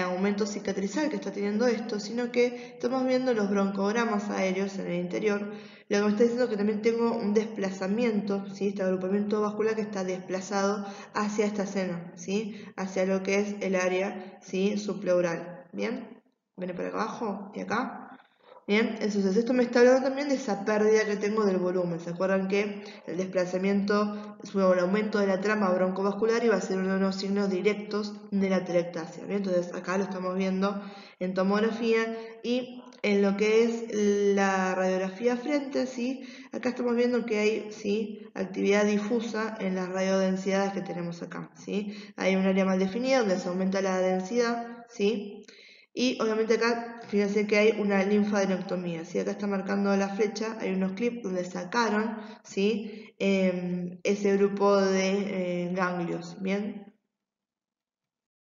aumento cicatrizal que está teniendo esto, sino que estamos viendo los broncogramas aéreos en el interior, lo que me está diciendo que también tengo un desplazamiento, ¿sí?, este agrupamiento vascular que está desplazado hacia esta seno, ¿sí?, hacia lo que es el área, ¿sí?, subpleural. Bien, viene para acá abajo y acá. Bien, entonces esto me está hablando también de esa pérdida que tengo del volumen. ¿Se acuerdan que el desplazamiento, el aumento de la trama broncovascular iba a ser uno de los signos directos de la atelectasia? Bien, entonces acá lo estamos viendo en tomografía, y en lo que es la radiografía frente, ¿sí?, acá estamos viendo que hay, ¿sí?, actividad difusa en las radiodensidades que tenemos acá, ¿sí? Hay un área mal definida donde se aumenta la densidad, ¿sí? Y obviamente acá, fíjense que hay una linfadenectomía, ¿sí? Acá está marcando la flecha, hay unos clips donde sacaron, ¿sí?, ese grupo de ganglios, ¿bien?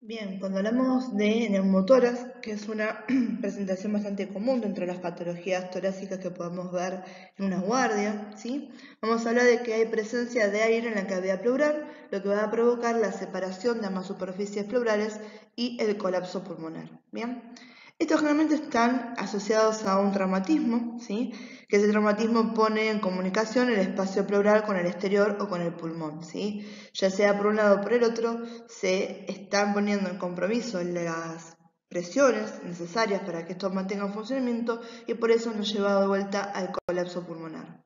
Bien, cuando hablamos de neumotórax, que es una presentación bastante común dentro de las patologías torácicas que podemos ver en una guardia, ¿sí?, vamos a hablar de que hay presencia de aire en la cavidad pleural, lo que va a provocar la separación de ambas superficies pleurales y el colapso pulmonar. Bien, estos generalmente están asociados a un traumatismo, ¿sí?, que ese traumatismo pone en comunicación el espacio pleural con el exterior o con el pulmón, ¿sí? Ya sea por un lado o por el otro, se están poniendo en compromiso las presiones necesarias para que esto mantenga un funcionamiento, y por eso nos lleva de vuelta al colapso pulmonar.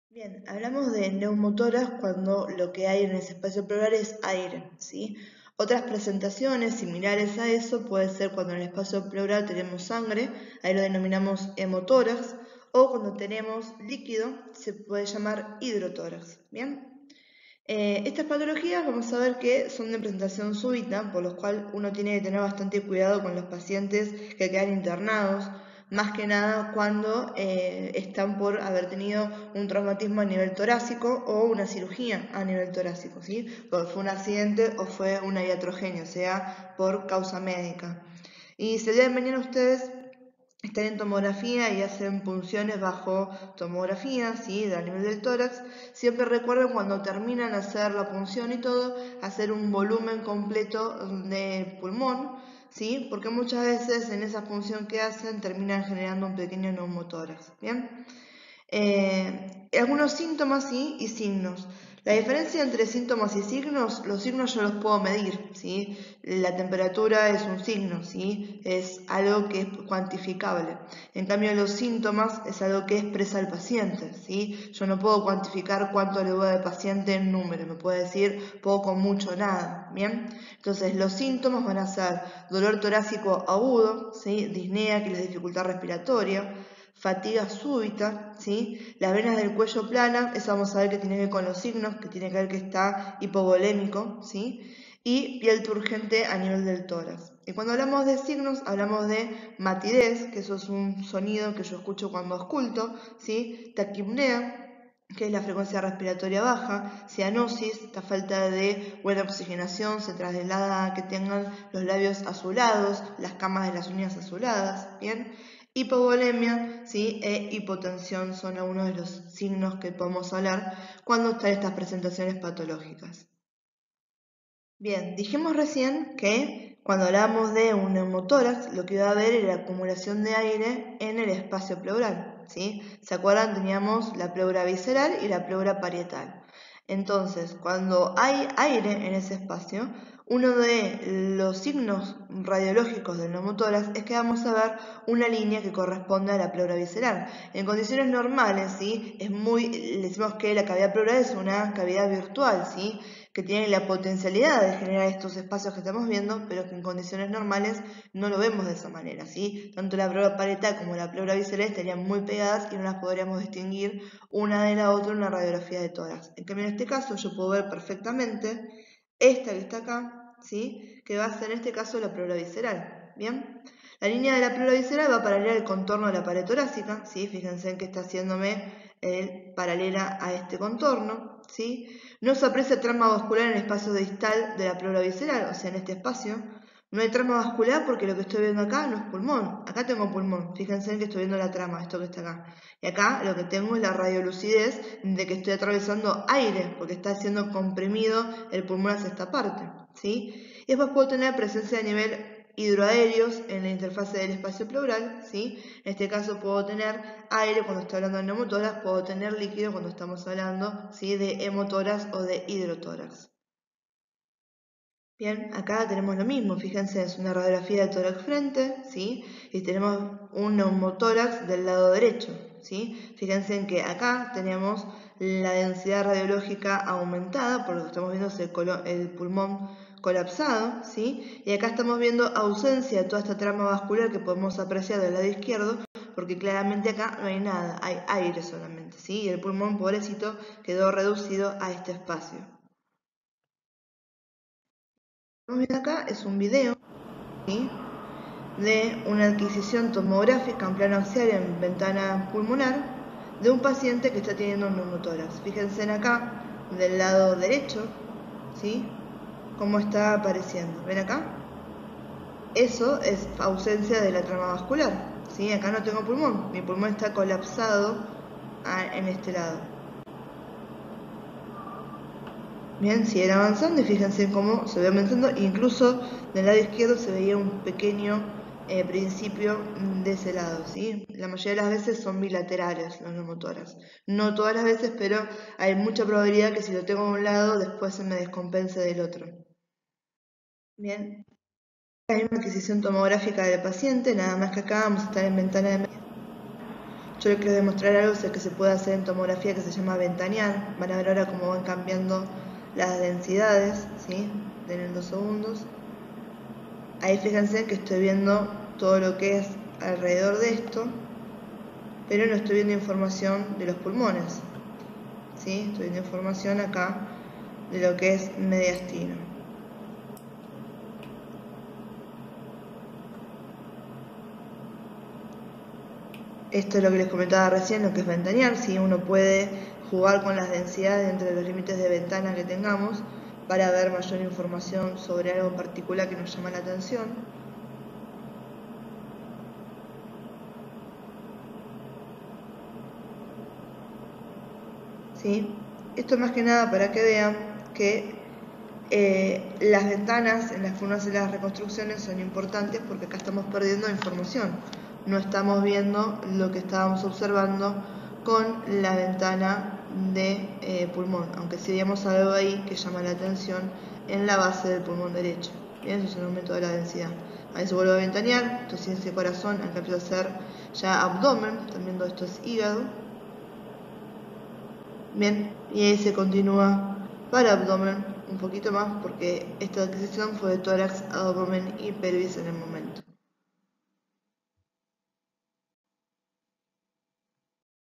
Bien, hablamos de neumotórax cuando lo que hay en ese espacio pleural es aire, ¿sí? Otras presentaciones similares a eso puede ser cuando en el espacio pleural tenemos sangre, ahí lo denominamos hemotórax, o cuando tenemos líquido se puede llamar hidrotórax. Bien, estas patologías vamos a ver que son de presentación súbita, por lo cual uno tiene que tener bastante cuidado con los pacientes que quedan internados, más que nada cuando están por haber tenido un traumatismo a nivel torácico o una cirugía a nivel torácico, ¿sí? Porque fue un accidente o fue una iatrogenia, o sea, por causa médica. Y si el día de mañana ustedes están en tomografía y hacen punciones bajo tomografía, ¿sí?, a nivel del tórax, siempre recuerden cuando terminan de hacer la punción y todo, hacer un volumen completo de pulmón, ¿sí?, porque muchas veces en esa punción que hacen terminan generando un pequeño neumotórax. Bien, algunos síntomas, ¿sí?, y signos. La diferencia entre síntomas y signos, los signos yo los puedo medir, ¿sí? La temperatura es un signo, ¿sí? Es algo que es cuantificable. En cambio, los síntomas es algo que expresa el paciente, ¿sí? Yo no puedo cuantificar cuánto le voy al paciente en número, me puede decir poco, mucho, nada, ¿bien? Entonces, los síntomas van a ser dolor torácico agudo, ¿sí? Disnea, que es la dificultad respiratoria, fatiga súbita, ¿sí? Las venas del cuello planas, eso vamos a ver que tiene que ver con los signos, que tiene que ver que está hipovolémico, ¿sí? Y piel turgente a nivel del tórax. Y cuando hablamos de signos, hablamos de matidez, que eso es un sonido que yo escucho cuando ausculto, ¿sí? Taquipnea, que es la frecuencia respiratoria baja, cianosis, esta falta de buena oxigenación se traslada a que tengan los labios azulados, las camas de las uñas azuladas, ¿bien? Hipovolemia, ¿sí? E hipotensión son algunos de los signos que podemos hablar cuando están estas presentaciones patológicas. Bien, dijimos recién que cuando hablamos de un neumotórax, lo que iba a haber era la acumulación de aire en el espacio pleural, ¿sí? ¿Se acuerdan? Teníamos la pleura visceral y la pleura parietal. Entonces, cuando hay aire en ese espacio, uno de los signos radiológicos del neumotórax es que vamos a ver una línea que corresponde a la pleura visceral. En condiciones normales, ¿sí? Decimos que la cavidad pleural es una cavidad virtual, ¿sí? Que tienen la potencialidad de generar estos espacios que estamos viendo, pero que en condiciones normales no lo vemos de esa manera, ¿sí? Tanto la pleura parietal como la pleura visceral estarían muy pegadas y no las podríamos distinguir una de la otra en una radiografía de tórax. En cambio, en este caso yo puedo ver perfectamente esta que está acá, ¿sí? Que va a ser en este caso la pleura visceral, ¿bien? La línea de la pleura visceral va paralela al contorno de la pared torácica, ¿sí? Fíjense en que está haciéndome paralela a este contorno, ¿sí? No se aprecia trama vascular en el espacio distal de la pleura visceral, o sea, en este espacio. No hay trama vascular porque lo que estoy viendo acá no es pulmón. Acá tengo pulmón. Fíjense en que estoy viendo la trama, esto que está acá. Y acá lo que tengo es la radiolucidez de que estoy atravesando aire, porque está siendo comprimido el pulmón hacia esta parte, ¿sí? Y después puedo tener presencia de nivel hidroaéreos en la interfase del espacio pleural, ¿sí? En este caso puedo tener aire cuando estoy hablando de neumotórax, puedo tener líquido cuando estamos hablando, ¿sí? De hemotórax o de hidrotórax. Bien, acá tenemos lo mismo, fíjense, es una radiografía de tórax frente, ¿sí? Y tenemos un neumotórax del lado derecho, ¿sí? Fíjense en que acá tenemos la densidad radiológica aumentada, por lo que estamos viendo es el pulmón colapsado, ¿sí? Y acá estamos viendo ausencia de toda esta trama vascular que podemos apreciar del lado izquierdo, porque claramente acá no hay nada, hay aire solamente, ¿sí? Y el pulmón, pobrecito, quedó reducido a este espacio. Lo que estamos viendo acá es un video, ¿sí? De una adquisición tomográfica en plano axial en ventana pulmonar de un paciente que está teniendo un neumotórax. Fíjense en acá, del lado derecho, ¿sí? Cómo está apareciendo. ¿Ven acá? Eso es ausencia de la trama vascular, ¿sí? Acá no tengo pulmón, mi pulmón está colapsado en este lado. Bien, siguen avanzando y fíjense cómo se ve avanzando, incluso del lado izquierdo se veía un pequeño principio de ese lado, ¿sí? La mayoría de las veces son bilaterales los neumotórax. No todas las veces, pero hay mucha probabilidad que si lo tengo de un lado, después se me descompense del otro. Bien, hay una adquisición tomográfica del paciente, nada más que acá vamos a estar en ventana de media. Yo les quiero demostrar algo que se puede hacer en tomografía que se llama ventanear. Van a ver ahora cómo van cambiando las densidades, ¿sí? Denle 2 segundos. Ahí fíjense que estoy viendo todo lo que es alrededor de esto, pero no estoy viendo información de los pulmones, ¿sí? Estoy viendo información acá de lo que es mediastino. Esto es lo que les comentaba recién, lo que es ventanear, ¿sí? Uno puede jugar con las densidades entre los límites de ventana que tengamos para ver mayor información sobre algo en particular que nos llama la atención. ¿Sí? Esto más que nada para que vean que las ventanas en las que uno hace las reconstrucciones son importantes porque acá estamos perdiendo información. No estamos viendo lo que estábamos observando con la ventana de pulmón, aunque sí veíamos algo ahí que llama la atención en la base del pulmón derecho. Bien, eso es un aumento de la densidad. Ahí se vuelve a ventanear, entonces ese corazón acá empieza a ser ya abdomen, también todo esto es hígado. Bien, y ahí se continúa para abdomen un poquito más porque esta adquisición fue de tórax, abdomen y pelvis en el momento.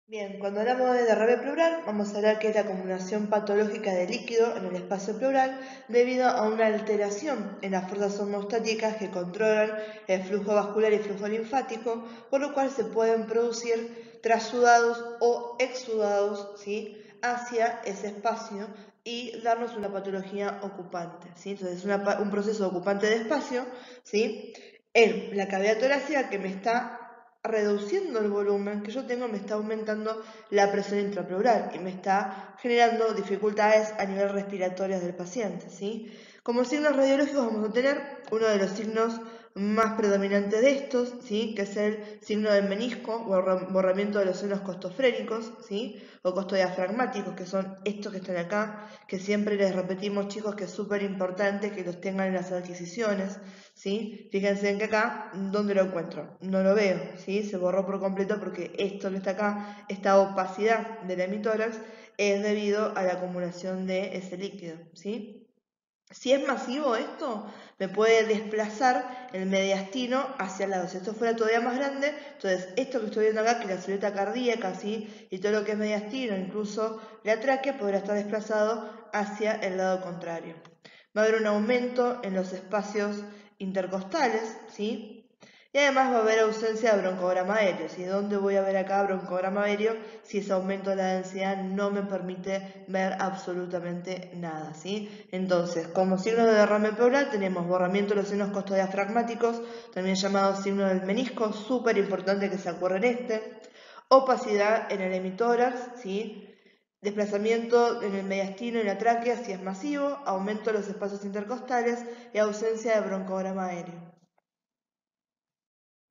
Bien, cuando hablamos de derrame pleural, vamos a hablar que es la acumulación patológica de líquido en el espacio pleural debido a una alteración en las fuerzas homeostáticas que controlan el flujo vascular y flujo linfático, por lo cual se pueden producir trasudados o exudados, ¿sí?, hacia ese espacio y darnos una patología ocupante, ¿sí? Entonces es un proceso ocupante de espacio, ¿sí?, en la cavidad torácica que me está reduciendo el volumen que yo tengo, me está aumentando la presión intrapleural y me está generando dificultades a nivel respiratorio del paciente, ¿sí? Como signos radiológicos vamos a tener uno de los signos más predominantes de estos, ¿sí?, que es el signo del menisco o borramiento de los senos costofrénicos, ¿sí?, o costodiafragmáticos, que son estos que están acá, que siempre les repetimos, chicos, que es súper importante que los tengan en las adquisiciones, ¿sí? Fíjense en que acá, ¿dónde lo encuentro? No lo veo, ¿sí? Se borró por completo porque esto que está acá, esta opacidad del hemitórax, es debido a la acumulación de ese líquido, ¿sí? Si es masivo esto, me puede desplazar el mediastino hacia el lado. Si esto fuera todavía más grande, entonces esto que estoy viendo acá, que es la silueta cardíaca, ¿sí?, y todo lo que es mediastino, incluso la tráquea, podrá estar desplazado hacia el lado contrario. Va a haber un aumento en los espacios intercostales, ¿sí? Y además va a haber ausencia de broncograma aéreo. ¿Sí? ¿Dónde voy a ver acá broncograma aéreo si ese aumento de la densidad no me permite ver absolutamente nada? ¿Sí? Entonces, como signo de derrame pleural tenemos borramiento de los senos costodiafragmáticos, también llamado signo del menisco, súper importante que se acuerden opacidad en el hemitórax, ¿sí?, desplazamiento en el mediastino y la tráquea si es masivo, aumento de los espacios intercostales y ausencia de broncograma aéreo.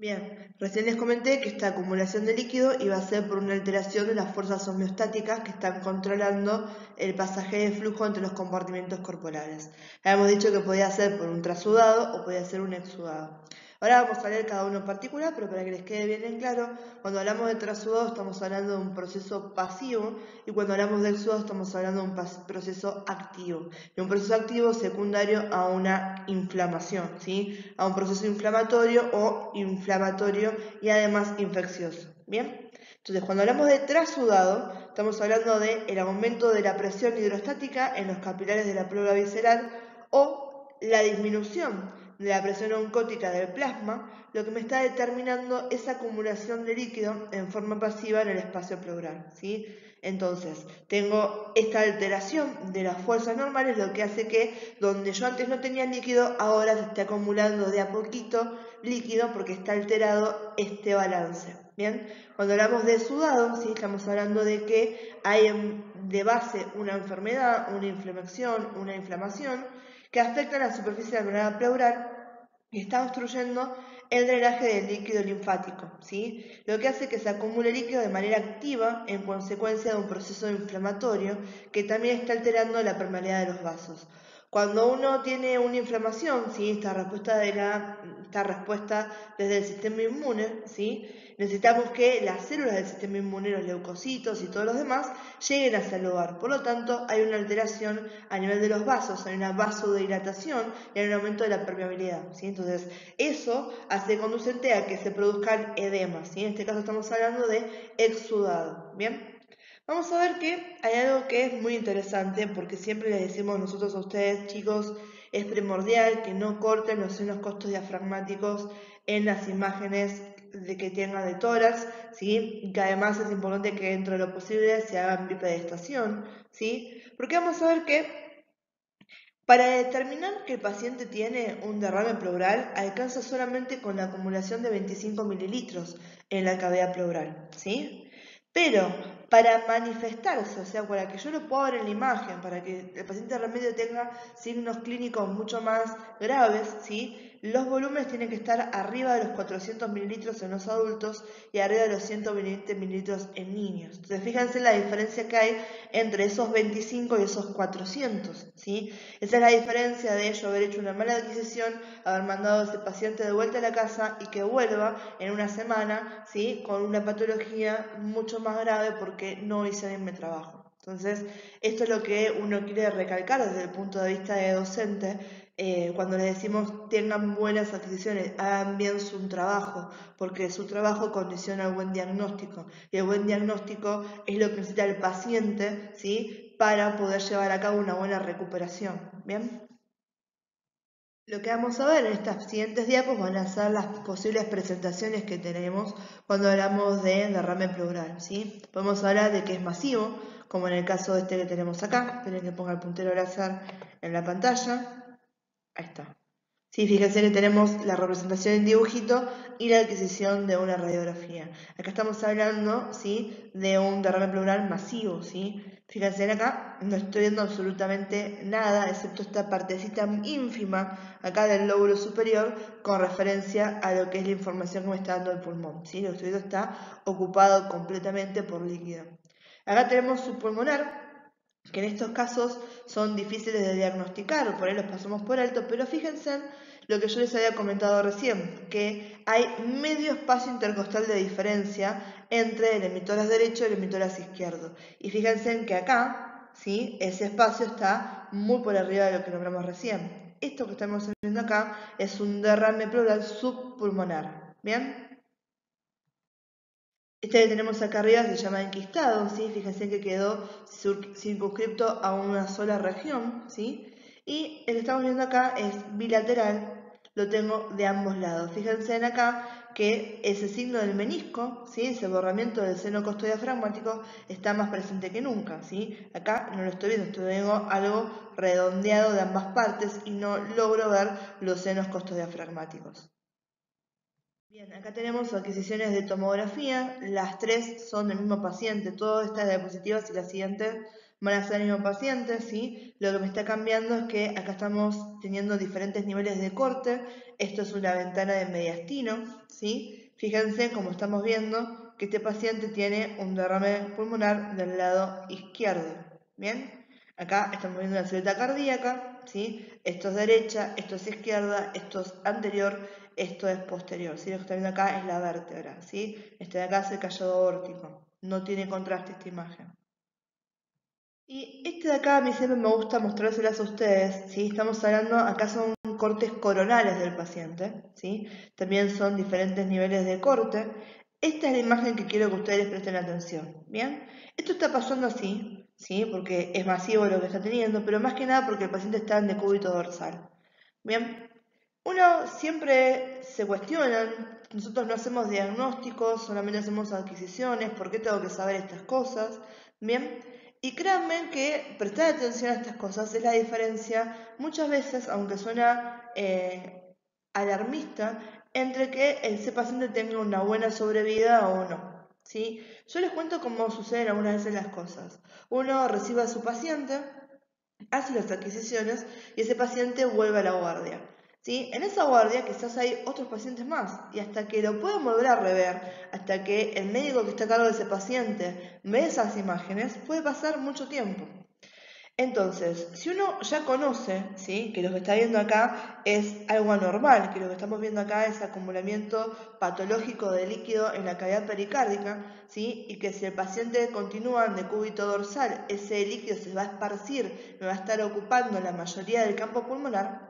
Bien, recién les comenté que esta acumulación de líquido iba a ser por una alteración de las fuerzas homeostáticas que están controlando el pasaje de flujo entre los compartimentos corporales. Habíamos dicho que podía ser por un trasudado o podía ser un exudado. Ahora vamos a leer cada uno en particular, pero para que les quede bien en claro, cuando hablamos de trasudado estamos hablando de un proceso pasivo y cuando hablamos de exudado estamos hablando de un proceso activo. Y un proceso activo secundario a una inflamación, ¿sí?, a un proceso inflamatorio o inflamatorio y además infeccioso. ¿Bien? Entonces, cuando hablamos de trasudado, estamos hablando del aumento de la presión hidrostática en los capilares de la pleura visceral o la disminución de la presión oncótica del plasma, lo que me está determinando esa acumulación de líquido en forma pasiva en el espacio pleural, ¿sí? Entonces, tengo esta alteración de las fuerzas normales, lo que hace que donde yo antes no tenía líquido, ahora se esté acumulando de a poquito líquido porque está alterado este balance. ¿Bien? Cuando hablamos de sudado, ¿sí?, estamos hablando de que hay de base una enfermedad, una inflamación que afecta a la superficie alveolar pleural y está obstruyendo el drenaje del líquido linfático, ¿sí?, lo que hace que se acumule líquido de manera activa en consecuencia de un proceso inflamatorio que también está alterando la permeabilidad de los vasos. Cuando uno tiene una inflamación, ¿sí?, esta respuesta desde el sistema inmune, ¿sí?, necesitamos que las células del sistema inmune, los leucocitos y todos los demás, lleguen hacia el lugar. Por lo tanto, hay una alteración a nivel de los vasos, hay una vasodilatación y hay un aumento de la permeabilidad, ¿sí? Entonces, eso hace conducente a que se produzcan edemas, ¿sí? En este caso estamos hablando de exudado, ¿bien? Vamos a ver que hay algo que es muy interesante porque siempre les decimos nosotros a ustedes, chicos, es primordial que no corten los senos costodiafragmáticos en las imágenes que tengan de tórax, ¿sí? Y que además es importante que dentro de lo posible se hagan bipedestación, ¿sí? Porque vamos a ver que para determinar que el paciente tiene un derrame pleural, alcanza solamente con la acumulación de 25 mililitros en la cavidad pleural, ¿sí? Pero para manifestarse, o sea, para que yo lo pueda ver en la imagen, para que el paciente realmente tenga signos clínicos mucho más graves, ¿sí?, Los volúmenes tienen que estar arriba de los 400 mililitros en los adultos y arriba de los 120 mililitros en niños. Entonces, fíjense la diferencia que hay entre esos 25 y esos 400, ¿sí? Esa es la diferencia de yo haber hecho una mala adquisición, haber mandado a ese paciente de vuelta a la casa y que vuelva en una semana, ¿sí? Con una patología mucho más grave porque no hice bien mi trabajo. Entonces, esto es lo que uno quiere recalcar desde el punto de vista de docente, cuando les decimos tengan buenas adquisiciones, hagan bien su trabajo, porque su trabajo condiciona el buen diagnóstico, y el buen diagnóstico es lo que necesita el paciente, ¿sí? Para poder llevar a cabo una buena recuperación. ¿Bien? Lo que vamos a ver en estas siguientes diapos van a ser las posibles presentaciones que tenemos cuando hablamos de derrame pleural, ¿sí? Podemos hablar de que es masivo, como en el caso de este que tenemos acá. Esperen que ponga el puntero láser en la pantalla. Ahí está. Sí, fíjense que tenemos la representación en dibujito y la adquisición de una radiografía. Acá estamos hablando, ¿sí?, de un derrame pleural masivo, ¿sí? Fíjense acá, no estoy viendo absolutamente nada, excepto esta partecita ínfima acá del lóbulo superior con referencia a lo que es la información que me está dando el pulmón, ¿sí? Lo que estoy viendo está ocupado completamente por líquido. Acá tenemos subpulmonar, que en estos casos son difíciles de diagnosticar, por ahí los pasamos por alto, pero fíjense en lo que yo les había comentado recién, que hay medio espacio intercostal de diferencia entre el emitoras derecho y el emitoras izquierdo. Y fíjense en que acá, ¿sí?, ese espacio está muy por arriba de lo que nombramos recién. Esto que estamos viendo acá es un derrame pleural subpulmonar. ¿Bien? Este que tenemos acá arriba se llama enquistado, ¿sí? Fíjense que quedó circunscripto a una sola región, ¿sí? Y el que estamos viendo acá es bilateral, lo tengo de ambos lados. Fíjense en acá que ese signo del menisco, ¿sí?, ese borramiento del seno costodiafragmático está más presente que nunca, ¿sí? Acá no lo estoy viendo, estoy viendo algo redondeado de ambas partes y no logro ver los senos costodiafragmáticos. Bien, acá tenemos adquisiciones de tomografía, las tres son del mismo paciente, todas estas diapositivas y las siguientes van a ser del mismo paciente, ¿sí? Lo que me está cambiando es que acá estamos teniendo diferentes niveles de corte, esto es una ventana de mediastino, ¿sí? Fíjense como estamos viendo que este paciente tiene un derrame pulmonar del lado izquierdo, ¿bien? Acá estamos viendo una silueta cardíaca, ¿sí? Esto es derecha, esto es izquierda, esto es anterior, esto es posterior, ¿sí? Lo que está viendo acá es la vértebra, ¿sí? Este de acá es el callado aórtico, no tiene contraste esta imagen. Y este de acá a mí siempre me gusta mostrárselas a ustedes, ¿sí? Estamos hablando, acá son cortes coronales del paciente, ¿sí? También son diferentes niveles de corte. Esta es la imagen que quiero que ustedes presten atención, ¿bien? Esto está pasando así, ¿sí? Porque es masivo lo que está teniendo, pero más que nada porque el paciente está en decúbito dorsal, ¿bien? Uno siempre se cuestiona, nosotros no hacemos diagnósticos, solamente hacemos adquisiciones, ¿por qué tengo que saber estas cosas? ¿Bien? Y créanme que prestar atención a estas cosas es la diferencia, muchas veces, aunque suena alarmista, entre que ese paciente tenga una buena sobrevida o no, ¿sí? Yo les cuento cómo suceden algunas veces las cosas. Uno recibe a su paciente, hace las adquisiciones y ese paciente vuelve a la guardia, ¿sí? En esa guardia quizás hay otros pacientes más y hasta que lo puedan volver a rever, hasta que el médico que está a cargo de ese paciente ve esas imágenes, puede pasar mucho tiempo. Entonces, si uno ya conoce, ¿sí?, que lo que está viendo acá es algo anormal, que lo que estamos viendo acá es acumulamiento patológico de líquido en la cavidad pericárdica, ¿sí?, y que si el paciente continúa en decúbito dorsal, ese líquido se va a esparcir, me va a estar ocupando la mayoría del campo pulmonar,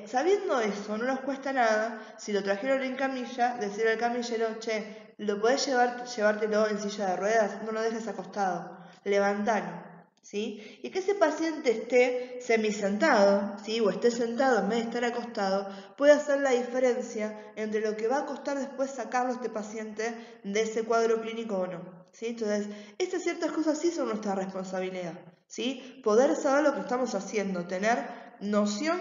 sabiendo eso, no nos cuesta nada, si lo trajeron en camilla, decirle al camillero, che, ¿lo podés llevártelo en silla de ruedas? No lo dejes acostado, levantalo. ¿Sí? Y que ese paciente esté semisentado, ¿sí?, o esté sentado en vez de estar acostado, puede hacer la diferencia entre lo que va a costar después sacarlo a este paciente de ese cuadro clínico o no, ¿sí? Entonces, estas ciertas cosas sí son nuestra responsabilidad, ¿sí? Poder saber lo que estamos haciendo, tener noción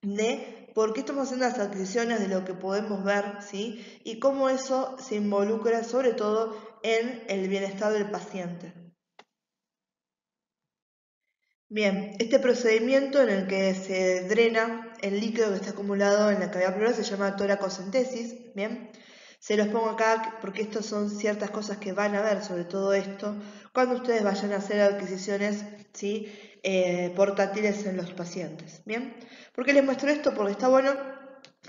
de por qué estamos haciendo las adquisiciones, de lo que podemos ver, ¿sí?, y cómo eso se involucra sobre todo en el bienestar del paciente. Bien, este procedimiento en el que se drena, el líquido que está acumulado en la cavidad pleural se llama toracocentesis, ¿bien? Se los pongo acá porque estas son ciertas cosas que van a ver sobre todo esto cuando ustedes vayan a hacer adquisiciones, ¿sí? Portátiles en los pacientes, ¿bien? ¿Por qué les muestro esto? Porque está bueno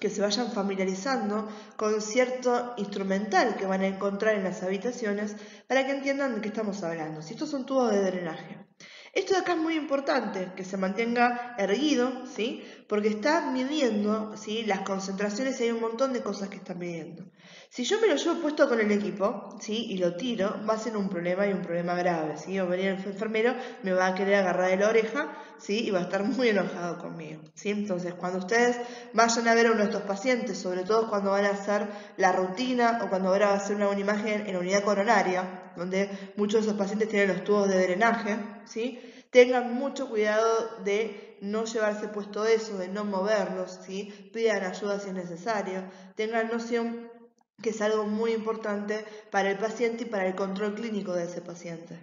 que se vayan familiarizando con cierto instrumental que van a encontrar en las habitaciones para que entiendan de qué estamos hablando. Si estos son tubos de drenaje. Esto de acá es muy importante, que se mantenga erguido, ¿sí? Porque está midiendo, ¿sí? Las concentraciones y hay un montón de cosas que está midiendo. Si yo me lo llevo puesto con el equipo, ¿sí? Y lo tiro, va a ser un problema y un problema grave, ¿sí? O venir el enfermero, me va a querer agarrar de la oreja, ¿sí? Y va a estar muy enojado conmigo, ¿sí? Entonces, cuando ustedes vayan a ver a uno de estos pacientes, sobre todo cuando van a hacer la rutina o cuando van a hacer una imagen en la unidad coronaria, donde muchos de esos pacientes tienen los tubos de drenaje, ¿sí? Tengan mucho cuidado de no llevarse puesto eso, de no moverlos, ¿sí? Pidan ayuda si es necesario, tengan noción que es algo muy importante para el paciente y para el control clínico de ese paciente.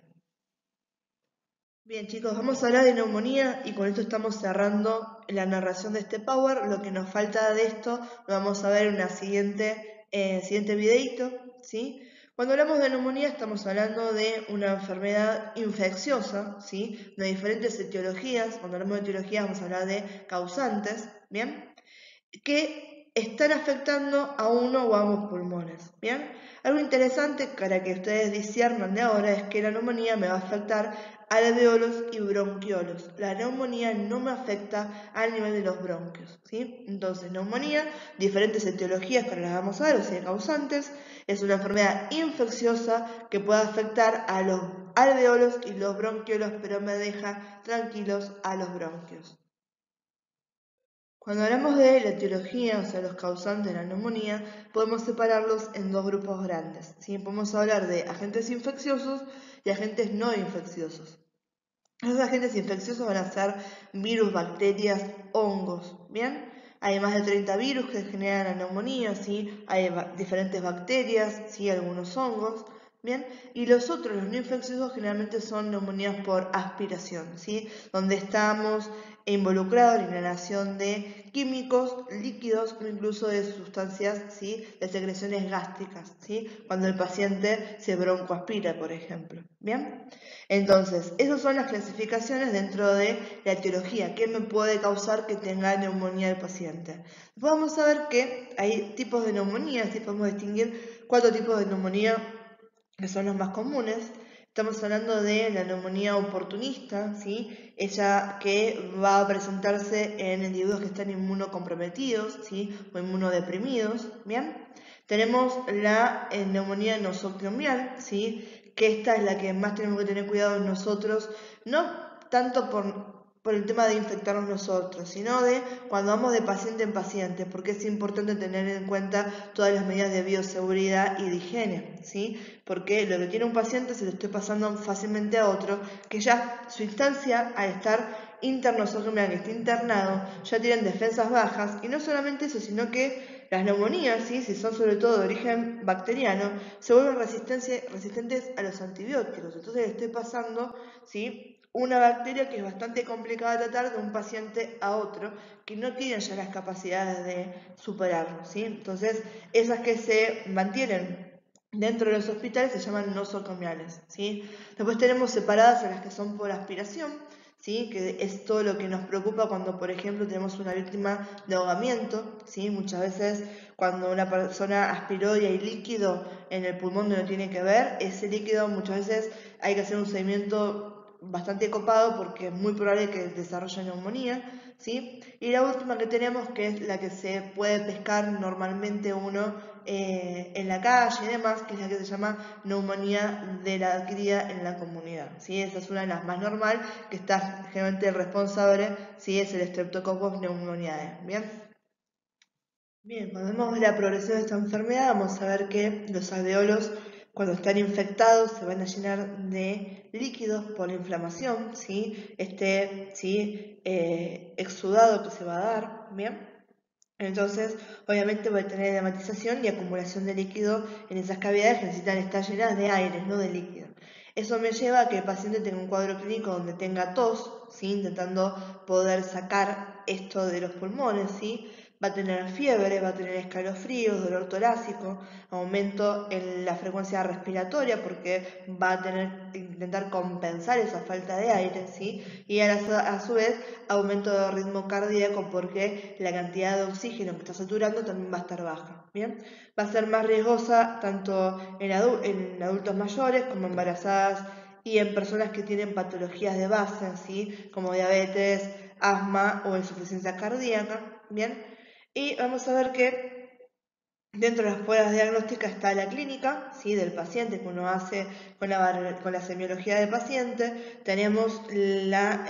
Bien chicos, vamos a hablar de neumonía y con esto estamos cerrando la narración de este Power. Lo que nos falta de esto lo vamos a ver en una siguiente videito, ¿sí? Cuando hablamos de neumonía estamos hablando de una enfermedad infecciosa, ¿sí? De diferentes etiologías. Cuando hablamos de etiologías vamos a hablar de causantes, ¿bien? Que están afectando a uno o a ambos pulmones, ¿bien? Algo interesante para que ustedes disciernan de ahora es que la neumonía me va a afectar alveolos y bronquiolos. La neumonía no me afecta al nivel de los bronquios, ¿sí? Entonces, neumonía, diferentes etiologías que ahora las vamos a ver, o sea, causantes, es una enfermedad infecciosa que puede afectar a los alveolos y los bronquiolos, pero me deja tranquilos a los bronquios. Cuando hablamos de la etiología, o sea, los causantes de la neumonía, podemos separarlos en dos grupos grandes, ¿sí? Podemos hablar de agentes infecciosos y agentes no infecciosos. Los agentes infecciosos van a ser virus, bacterias, hongos, ¿bien? Hay más de 30 virus que generan la neumonía, ¿sí? Hay diferentes bacterias, ¿sí? Algunos hongos, ¿bien? Y los otros, los no infecciosos, generalmente son neumonías por aspiración, ¿sí? Donde estamos involucrados en la inhalación de químicos, líquidos o incluso de sustancias, ¿sí? De secreciones gástricas, ¿sí? Cuando el paciente se broncoaspira, por ejemplo, ¿bien? Entonces, esas son las clasificaciones dentro de la etiología. ¿Qué me puede causar que tenga neumonía el paciente? Vamos a ver que hay tipos de neumonía, así podemos distinguir 4 tipos de neumonía que son los más comunes. Estamos hablando de la neumonía oportunista, ¿sí? Ella que va a presentarse en individuos que están inmunocomprometidos, ¿sí? O inmunodeprimidos, ¿bien? Tenemos la neumonía nosocomial, ¿sí? Que esta es la que más tenemos que tener cuidado nosotros, no tanto por el tema de infectarnos nosotros, sino de cuando vamos de paciente en paciente, porque es importante tener en cuenta todas las medidas de bioseguridad y de higiene, ¿sí? Porque lo que tiene un paciente se lo estoy pasando fácilmente a otro, que ya su instancia al estar internosocomial, que está internado, ya tienen defensas bajas, y no solamente eso, sino que las neumonías, ¿sí? Si son sobre todo de origen bacteriano, se vuelven resistentes a los antibióticos. Entonces le estoy pasando, ¿sí? Una bacteria que es bastante complicada de tratar de un paciente a otro, que no tienen ya las capacidades de superarlo, ¿sí? Entonces, esas que se mantienen dentro de los hospitales se llaman nosocomiales, ¿sí? Después tenemos separadas a las que son por aspiración, ¿sí? Que es todo lo que nos preocupa cuando, por ejemplo, tenemos una víctima de ahogamiento, ¿sí? Muchas veces cuando una persona aspiró y hay líquido en el pulmón donde no tiene que ver, ese líquido muchas veces hay que hacer un seguimiento bastante copado porque es muy probable que desarrolle neumonía, ¿sí? Y la última que tenemos, que es la que se puede pescar normalmente uno en la calle y demás, que es la que se llama neumonía de la adquirida en la comunidad, ¿sí? Esa es una de las más normal, que está generalmente el responsable, ¿sí? Es el Streptococcus pneumoniae, ¿bien? Bien, cuando vemos la progresión de esta enfermedad, vamos a ver que los alveolos, cuando están infectados, se van a llenar de líquidos por la inflamación, ¿sí? Exudado que se va a dar, ¿bien? Entonces, obviamente va a tener edematización y acumulación de líquido en esas cavidades que necesitan estar llenas de aire, no de líquido. Eso me lleva a que el paciente tenga un cuadro clínico donde tenga tos, ¿sí? Intentando poder sacar esto de los pulmones, ¿sí? Va a tener fiebre, va a tener escalofríos, dolor torácico, aumento en la frecuencia respiratoria porque va a tener que intentar compensar esa falta de aire, ¿sí? Y a su vez aumento de ritmo cardíaco porque la cantidad de oxígeno que está saturando también va a estar baja, ¿bien? Va a ser más riesgosa tanto en adultos mayores como embarazadas y en personas que tienen patologías de base, ¿sí? Como diabetes, asma o insuficiencia cardíaca, ¿bien? Y vamos a ver que dentro de las pruebas diagnósticas está la clínica, ¿sí? Del paciente que uno hace con la semiología del paciente. Tenemos la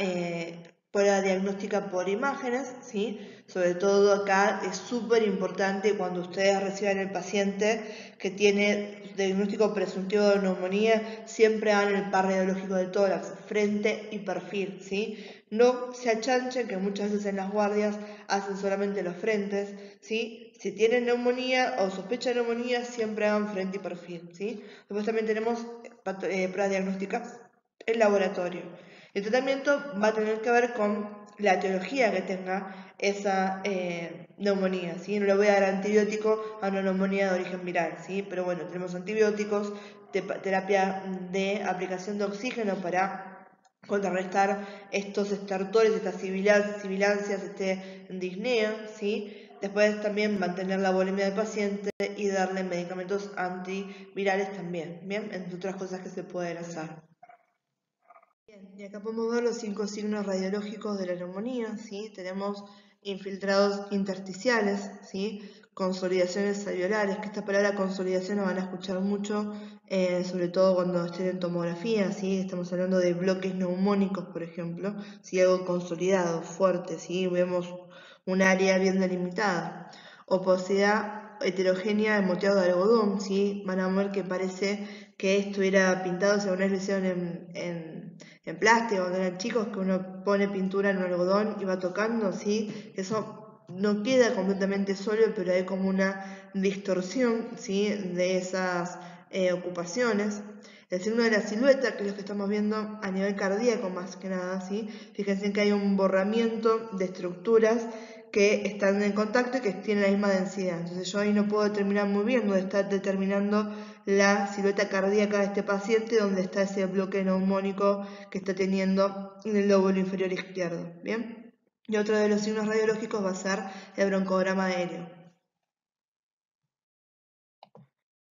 prueba diagnóstica por imágenes, ¿sí? Sobre todo acá es súper importante cuando ustedes reciban el paciente que tiene diagnóstico presuntivo de neumonía, siempre hagan el par radiológico del tórax, frente y perfil, ¿sí? No se achanchen, que muchas veces en las guardias hacen solamente los frentes, ¿sí? Si tienen neumonía o sospecha de neumonía, siempre hagan frente y perfil, ¿sí? Después también tenemos pruebas diagnósticas en laboratorio. El tratamiento va a tener que ver con la etiología que tenga esa neumonía, ¿sí? No le voy a dar antibiótico a una neumonía de origen viral, ¿sí? Pero bueno, tenemos antibióticos, terapia de aplicación de oxígeno para contrarrestar estos estertores, estas sibilancias, disnea, ¿sí? Después también mantener la volemia del paciente y darle medicamentos antivirales también, ¿bien? Entre otras cosas que se pueden hacer. Bien, y acá podemos ver los 5 signos radiológicos de la neumonía, ¿sí? Tenemos infiltrados intersticiales, ¿sí? Consolidaciones alveolares, que esta palabra consolidación la van a escuchar mucho, sobre todo cuando estén en tomografía, ¿sí? Estamos hablando de bloques neumónicos, por ejemplo, ¿sí? Algo consolidado, fuerte, ¿sí? Vemos un área bien delimitada. Oposidad heterogénea de moteado de algodón, ¿sí? Van a ver que parece que estuviera pintado, según una lesión en plástico, cuando eran chicos, que uno pone pintura en un algodón y va tocando, ¿sí? Eso no queda completamente sólido, pero hay como una distorsión, ¿sí? De esas ocupaciones. El signo de la silueta, que es lo que estamos viendo a nivel cardíaco más que nada, ¿sí? Fíjense que hay un borramiento de estructuras que están en contacto y que tienen la misma densidad. Entonces yo ahí no puedo determinar muy bien dónde está determinando la silueta cardíaca de este paciente, donde está ese bloque neumónico que está teniendo en el lóbulo inferior izquierdo, ¿bien? Y otro de los signos radiológicos va a ser el broncograma aéreo.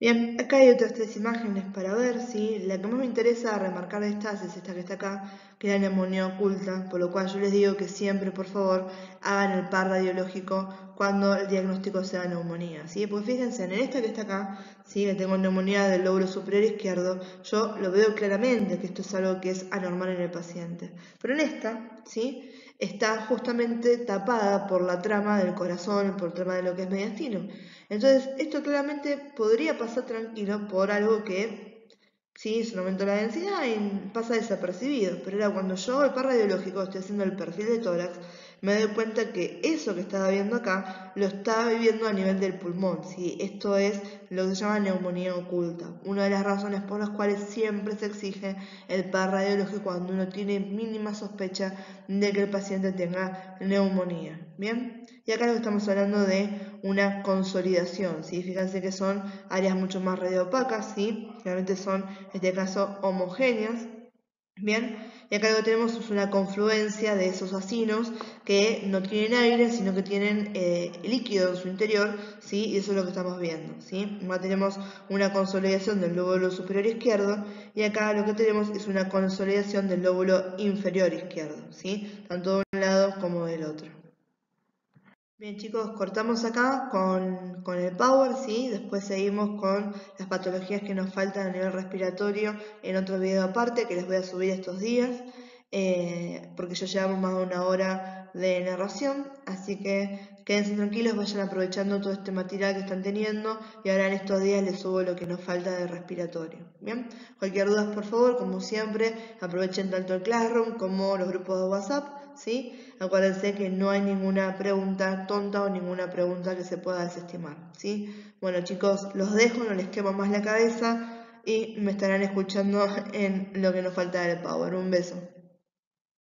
Bien, acá hay otras 3 imágenes para ver, ¿sí? La que más me interesa remarcar de estas es esta que está acá, que es la neumonía oculta, por lo cual yo les digo que siempre, por favor, hagan el par radiológico cuando el diagnóstico sea neumonía, ¿sí? Pues fíjense, en esta que está acá, ¿sí? Que tengo neumonía del lóbulo superior izquierdo, yo lo veo claramente que esto es algo que es anormal en el paciente. Pero en esta, ¿sí? Está justamente tapada por la trama del corazón, por el trama de lo que es mediastino. Entonces, esto claramente podría pasar tranquilo por algo que, sí, se aumentó la densidad y pasa desapercibido, pero era cuando yo hago el par radiológico, estoy haciendo el perfil de tórax, me doy cuenta que eso que estaba viendo acá, lo estaba viviendo a nivel del pulmón, ¿sí? Esto es lo que se llama neumonía oculta, una de las razones por las cuales siempre se exige el par radiológico cuando uno tiene mínima sospecha de que el paciente tenga neumonía, ¿bien? Y acá lo que estamos hablando de una consolidación, ¿sí? Fíjense que son áreas mucho más radiopacas, ¿sí? Generalmente son, en este caso, homogéneas, ¿bien? Y acá lo que tenemos es una confluencia de esos acinos que no tienen aire, sino que tienen líquido en su interior, ¿sí? Y eso es lo que estamos viendo, ¿sí? Acá tenemos una consolidación del lóbulo superior izquierdo y acá lo que tenemos es una consolidación del lóbulo inferior izquierdo, ¿sí? Tanto de un lado como del otro. Bien chicos, cortamos acá con el Power, ¿sí? Después seguimos con las patologías que nos faltan a nivel respiratorio en otro video aparte que les voy a subir estos días, porque ya llevamos más de 1 hora de narración, así que quédense tranquilos, vayan aprovechando todo este material que están teniendo y ahora en estos días les subo lo que nos falta de respiratorio. Bien, cualquier duda por favor, como siempre, aprovechen tanto el Classroom como los grupos de WhatsApp, ¿sí? Acuérdense que no hay ninguna pregunta tonta o ninguna pregunta que se pueda desestimar, ¿sí? Bueno chicos, los dejo, no les quemo más la cabeza. y me estarán escuchando en lo que nos falta del Power. Un beso.